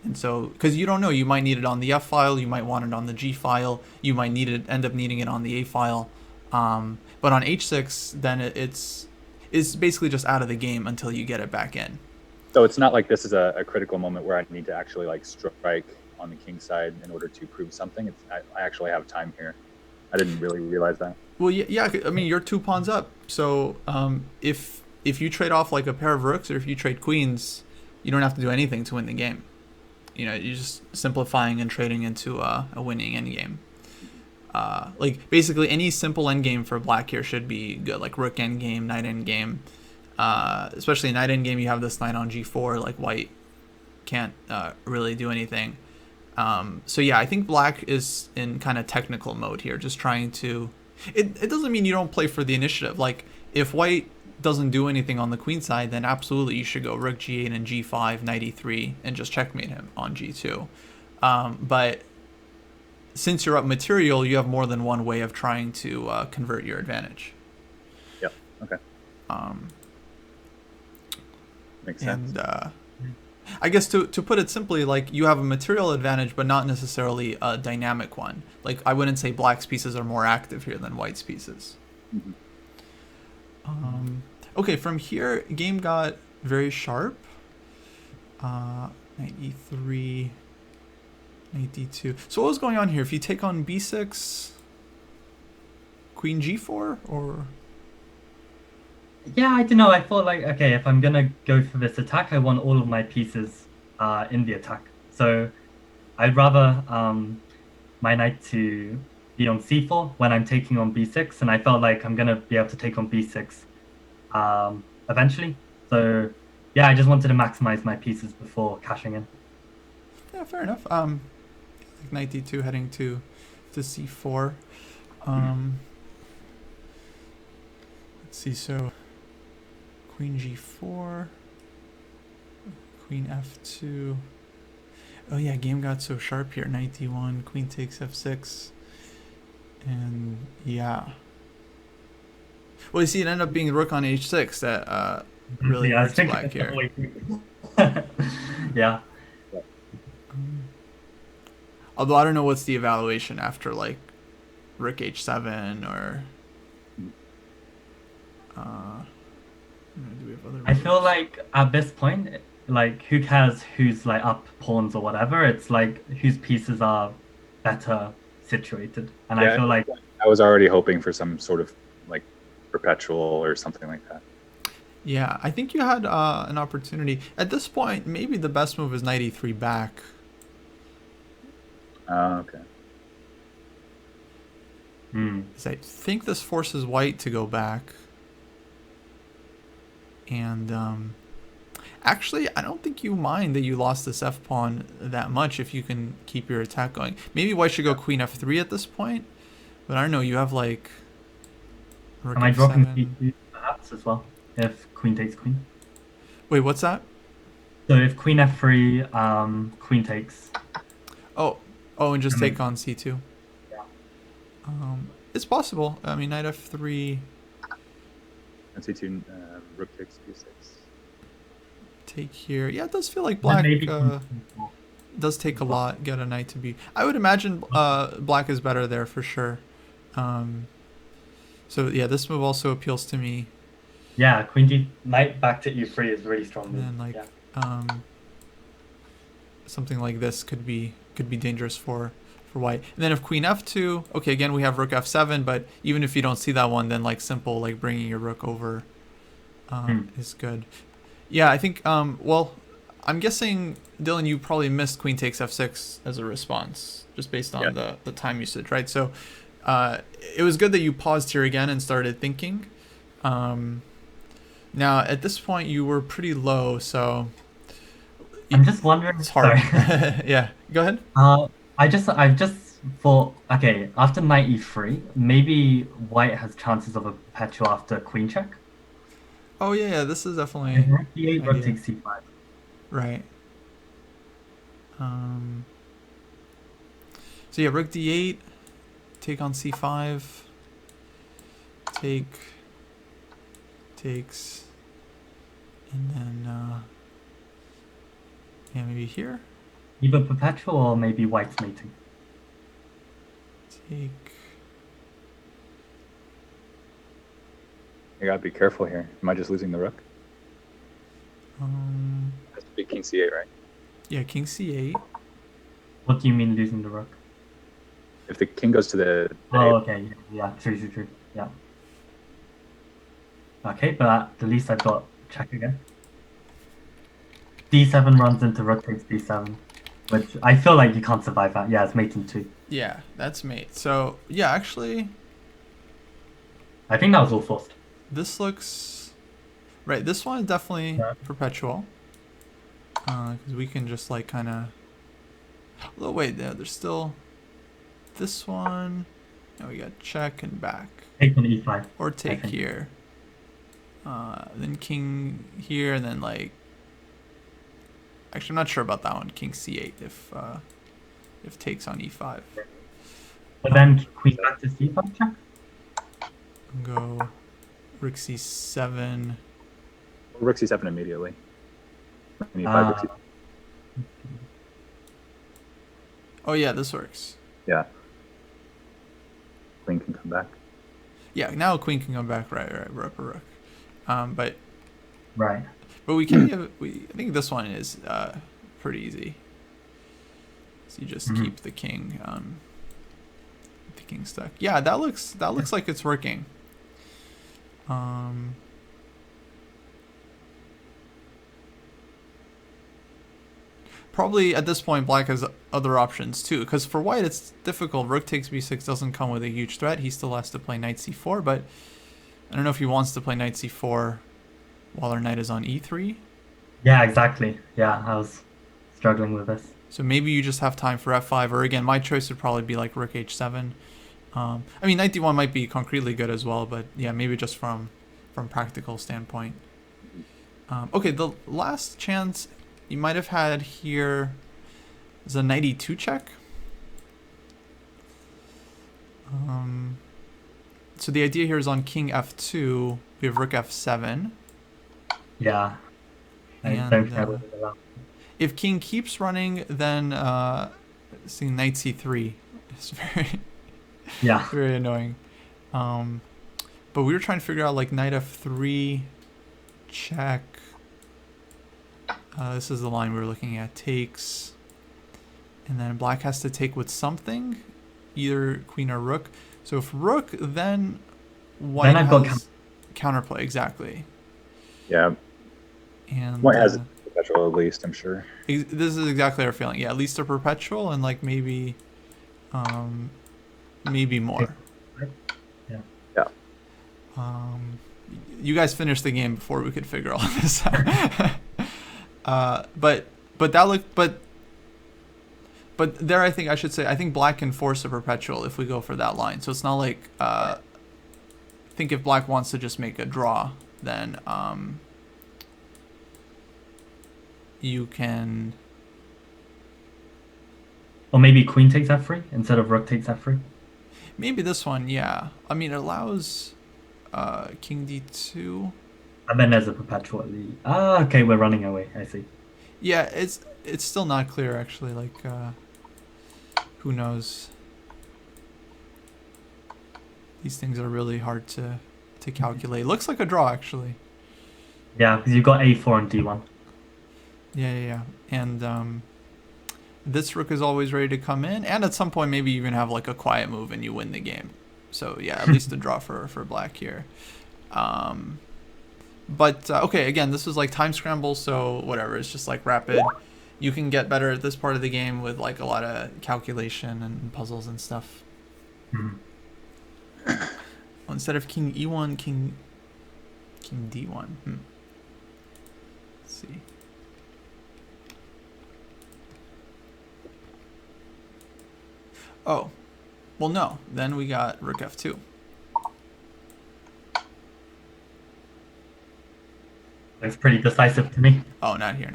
And so, because you don't know, you might need it on the f file, you might want it on the g file, you might end up needing it on the a file. But on h6, then it's basically just out of the game until you get it back in. So it's not like this is a critical moment where I need to actually like strike on the king side in order to prove something. I actually have time here. I didn't really realize that. Well, yeah. I mean, you're 2 pawns up. So if you trade off like a pair of rooks or if you trade queens, you don't have to do anything to win the game. You know, you're just simplifying and trading into a winning endgame. Like basically any simple endgame for black here should be good, like rook endgame, knight endgame. Especially knight endgame, you have this knight on g4, like white can't really do anything. So yeah, I think black is in kind of technical mode here, just trying to... It doesn't mean you don't play for the initiative. Like if white doesn't do anything on the queen side, then absolutely you should go rook g8 and g5, knight e3, and just checkmate him on g2. But since you're up material, you have more than one way of trying to convert your advantage. Yep. Okay. Makes sense. And I guess to put it simply, like you have a material advantage, but not necessarily a dynamic one. Like I wouldn't say black's pieces are more active here than white's pieces. Mhm. Okay, from here, game got very sharp. Knight e3, knight d2. So what was going on here? If you take on b6, queen g4, or... Yeah, I don't know. I thought like, okay, if I'm gonna go for this attack, I want all of my pieces in the attack. So I'd rather my knight to be on c4 when I'm taking on b6, and I felt like I'm gonna be able to take on b6 eventually. So yeah, I just wanted to maximize my pieces before cashing in. Yeah, fair enough. Knight d2 heading to c4. Let's see, so queen g4, queen f2. Oh yeah, game got so sharp here. Knight d1, queen takes f6, and yeah. Well, you see, it ended up being rook on h6 that really Yeah, hurts black here. Yeah. Although I don't know what's the evaluation after like rook h7 or. Do we have other I feel moves? like at this point, like who cares who's like up pawns or whatever? It's like whose pieces are better situated, and I Yeah, feel like I was already hoping for some sort of like perpetual or something like that. Yeah, I think you had an opportunity. At this point, maybe the best move is knight e3 back. Okay. 'Cause I think this forces white to go back. And actually, I don't think you mind that you lost this f pawn that much if you can keep your attack going. Maybe white should go queen f3 at this point, but I don't know. You have like rook am I dropping f7. c2 perhaps as well if queen takes queen? Wait, what's that? So if queen f3, queen takes. Oh, and just I mean, take on c2. Yeah. It's possible. I mean, knight f3. And c2, rook takes b6. Take here. Yeah, it does feel like Then black maybe queen c4. does take a lot. Get a knight to be. I would imagine black is better there for sure. So yeah, this move also appeals to me. Yeah, queen d knight back to e3 is really strong And move. then like Yeah. something like this could be dangerous for white. And then if queen f2, okay, again we have rook f7, but even if you don't see that one, then like simple like bringing your rook over is good. Yeah, I think well, I'm guessing Dylan, you probably missed queen takes f6 as a response just based on the time usage, right? So it was good that you paused here again and started thinking. Now at this point you were pretty low, so I'm just wondering. it's hard. Sorry. Yeah, go ahead. I've just thought, okay, after knight e3, maybe white has chances of a perpetual after queen check. Oh yeah, this is definitely Rook d8, rook idea. takes c5. Right. So yeah, rook d8, take on c5, takes, and then yeah, maybe here. Either perpetual or maybe white's mating. Take. You gotta be careful here. Am I just losing the rook? Has to be king c8, right? Yeah, king c8. What do you mean losing the rook? If the king goes to the Oh, okay, yeah, true, yeah. Okay, but at the least I've got check again. d7 runs into rook takes b7, which I feel like you can't survive that. Yeah, it's mating too. Yeah, that's mate. So yeah, actually, I think that was all forced. this looks right. This one is definitely perpetual, because we can just like kind of. Oh wait, there's still this one. Now we got check and back. Take on e5. Or take here. Then king here, and then like. Actually, I'm not sure about that one. King c8 if takes on e5. But then queen back to c5 check. Go rook c7. rook c7 immediately. E5, rook c7. Oh yeah, this works. Yeah. Queen can come back. Yeah, now queen can come back. Right. Rook. But Right. we can give. I think this one is pretty easy. So you just keep the king. The king stuck. Yeah, that looks like it's working. Probably at this point, black has other options too. Because for white, it's difficult. Rook takes b6 doesn't come with a huge threat. He still has to play knight c4, but I don't know if he wants to play knight c4 while our knight is on e3. Yeah, exactly. Yeah, I was struggling with this. So maybe you just have time for f5, or again, my choice would probably be like rook h7. I mean, knight d1 might be concretely good as well, but yeah, maybe just from practical standpoint. Okay, the last chance you might have had here is a knight e2 check. So the idea here is on king f2, we have rook f7. Yeah. And if king keeps running, then see knight c3 is very annoying. But we were trying to figure out like knight f3 check. This is the line we were looking at. Takes, and then black has to take with something, either queen or rook. So if rook, then white has counterplay. Exactly. Yeah. And white has a perpetual at least, I'm sure. This is exactly our feeling. Yeah, at least a perpetual, and like maybe more. Yeah. You guys finished the game before we could figure all this out. But that looked but there I think black can force a perpetual if we go for that line. So it's not like I think if black wants to just make a draw, then you can. Or maybe queen takes f3 instead of rook takes f3. Maybe this one, yeah. I mean, it allows king d2. And then there's a perpetual at the... Ah, okay, we're running away. I see. Yeah, it's still not clear, actually. Like, who knows? These things are really hard to calculate. Looks like a draw, actually. Yeah, because you've got a4 and d1. Yeah. And this rook is always ready to come in. And at some point, maybe you even have like a quiet move and you win the game. So, yeah, at least a draw for black here. But, okay, again, this is like time scramble, so whatever. It's just like rapid. You can get better at this part of the game with like a lot of calculation and puzzles and stuff. Mm-hmm. Well, instead of king e1, king d1. Let's see. Oh, well, no. Then we got rook f2. It's pretty decisive to me. Oh, not here.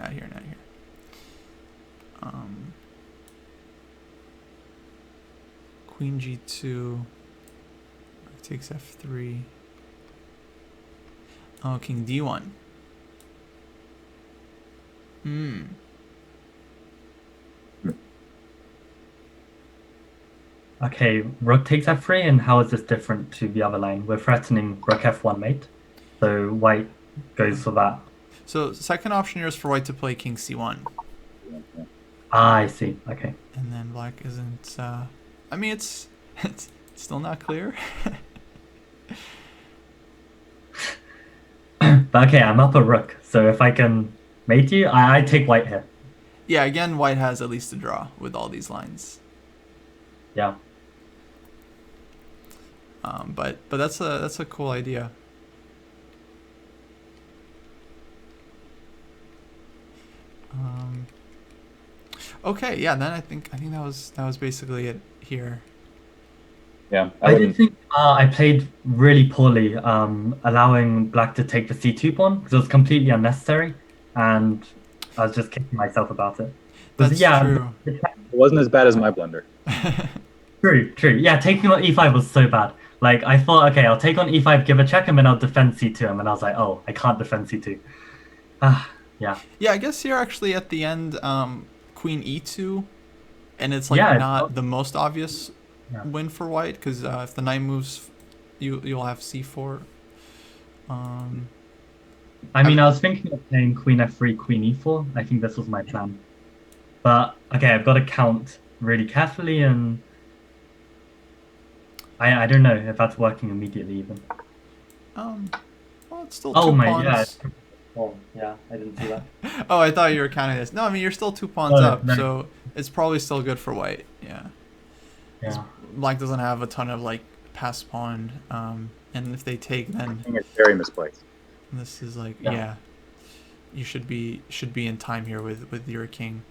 Queen g2. Rook takes f3. Oh, king d1. Okay, rook takes f3, and how is this different to the other line? We're threatening rook f1 mate, so white goes for that. So second option here is for white to play king c1. Ah, I see. Okay. And then black isn't. I mean, it's still not clear. But okay, I'm up a rook, so if I can mate you, I take white here. Yeah, again, white has at least a draw with all these lines. Yeah. But that's a cool idea. Okay, yeah. Then I think that was basically it here. Yeah, I did think I played really poorly, allowing black to take the c2 pawn because it was completely unnecessary, and I was just kicking myself about it. That's true. It wasn't as bad as my blunder. True. Yeah, taking on e5 was so bad. Like, I thought, okay, I'll take on e5, give a check, and then I'll defend c2, and then I was like, oh, I can't defend c2. Yeah. Yeah, I guess here actually at the end, queen e2, and it's like Yeah, not the most obvious Yeah. win for white, because if the knight moves, you'll have c4. I mean, I was thinking of playing queen f3, queen e4. I think this was my plan. But okay, I've got to count really carefully, and I don't know if that's working immediately even. Well, it's still Oh two my, pawns. yeah. Oh, yeah, I didn't see that. Oh, I thought you were counting this. No, I mean, you're still 2 pawns Oh, up, no. so it's probably still good for white. Yeah. Yeah. Black doesn't have a ton of like pass pawn, and if they take, then King is very misplaced. this is like Yeah. you should be in time here with your king.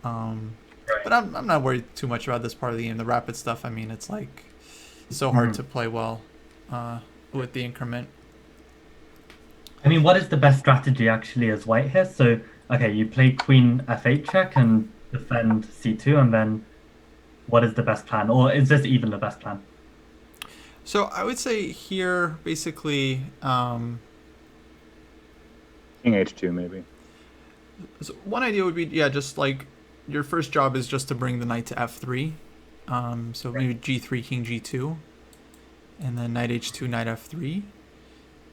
Right. But I'm not worried too much about this part of the game. The rapid stuff, I mean, it's like so hard to play well with the increment. I mean, what is the best strategy actually as white here? So, okay, you play queen f8 check and defend c2, and then what is the best plan? Or is this even the best plan? So I would say here, basically, King h2 maybe. so one idea would be, just like your first job is just to bring the knight to f3. So maybe g3, king g2, and then knight h2, knight f3.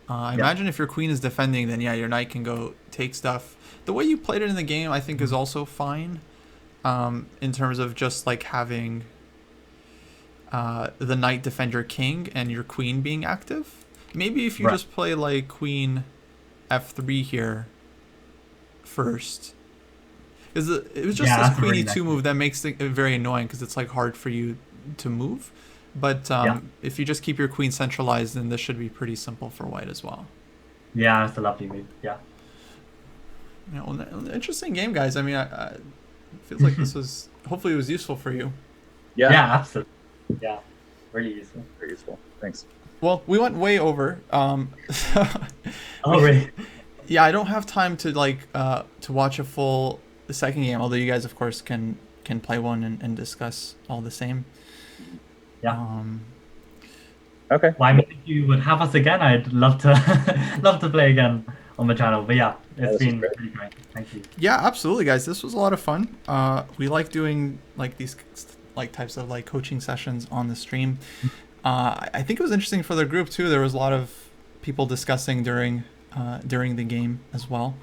I imagine if your queen is defending, then your knight can go take stuff. The way you played it in the game, I think, is also fine, in terms of just like having the knight defend your king and your queen being active. Maybe if you just play like queen f3 here first. It was just this queen e2 move that makes it very annoying, because it's like hard for you to move. But if you just keep your queen centralized, then this should be pretty simple for white as well. Yeah, it's a lovely move. Yeah. Interesting game, guys. I mean, it feels like this was, hopefully it was useful for you. Yeah, absolutely. Yeah, really useful. Very useful. Thanks. Well, we went way over. Oh, really? Yeah, I don't have time to to watch a full second game, although you guys, of course, can play one and discuss all the same. Yeah. Okay. Well, I mean, if you would have us again, I'd love to love to play again on the channel. But yeah, it's been really great. Thank you. Yeah, absolutely, guys. This was a lot of fun. We like doing like these types of like coaching sessions on the stream. I think it was interesting for the group too. There was a lot of people discussing during the game as well.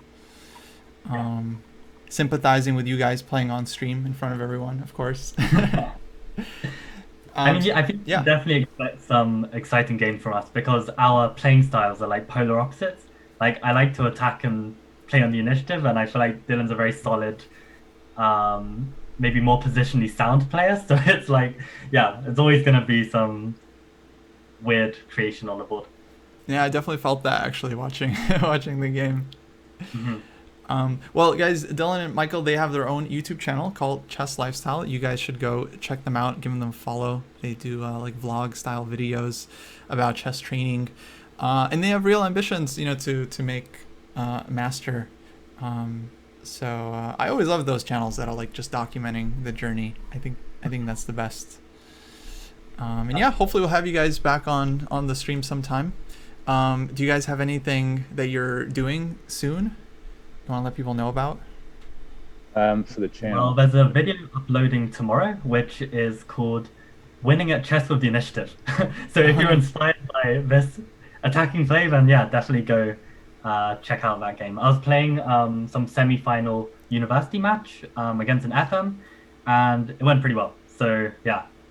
Sympathizing with you guys playing on stream in front of everyone, of course. I mean, I think you definitely expect some exciting games from us, because our playing styles are like polar opposites. Like, I like to attack and play on the initiative, and I feel like Dylan's a very solid, maybe more positionally sound player. So it's like, it's always going to be some weird creation on the board. Yeah, I definitely felt that actually watching the game. Mm-hmm. Well, guys, Dylan and Michael, they have their own YouTube channel called Chess Lifestyle. You guys should go check them out, give them a follow. They do like vlog style videos about chess training, and they have real ambitions, to make master. So I always love those channels that are like just documenting the journey. I think that's the best. And hopefully we'll have you guys back on the stream sometime. Do you guys have anything that you're doing soon you want to let people know about? For the channel. Well, there's a video uploading tomorrow, which is called Winning at Chess with the Initiative. So if you're inspired by this attacking play, then definitely go check out that game. I was playing some semi-final university match against an FM, and it went pretty well. So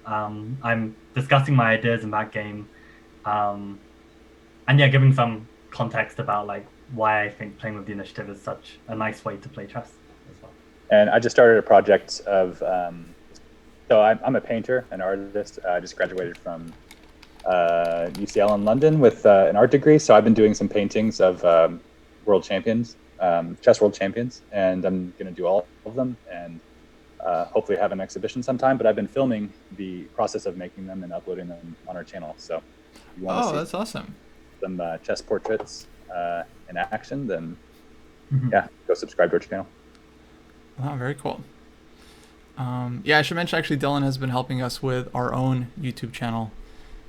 I'm discussing my ideas in that game, and giving some context about like why I think playing with the initiative is such a nice way to play chess as well. And I just started a project of, so I'm a painter, an artist. I just graduated from UCL in London with an art degree. So I've been doing some paintings of world champions, chess world champions, and I'm going to do all of them and hopefully have an exhibition sometime. But I've been filming the process of making them and uploading them on our channel. So if you want to see that's awesome. some chess portraits in action, then go subscribe to our channel. Oh, very cool. I should mention actually Dylan has been helping us with our own YouTube channel.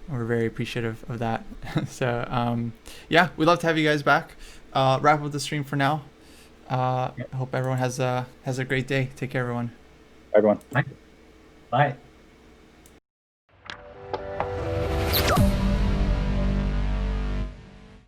We're very appreciative of that. So we'd love to have you guys back. Wrap up the stream for now. Hope everyone has a great day. Take care, everyone. Everyone. Bye.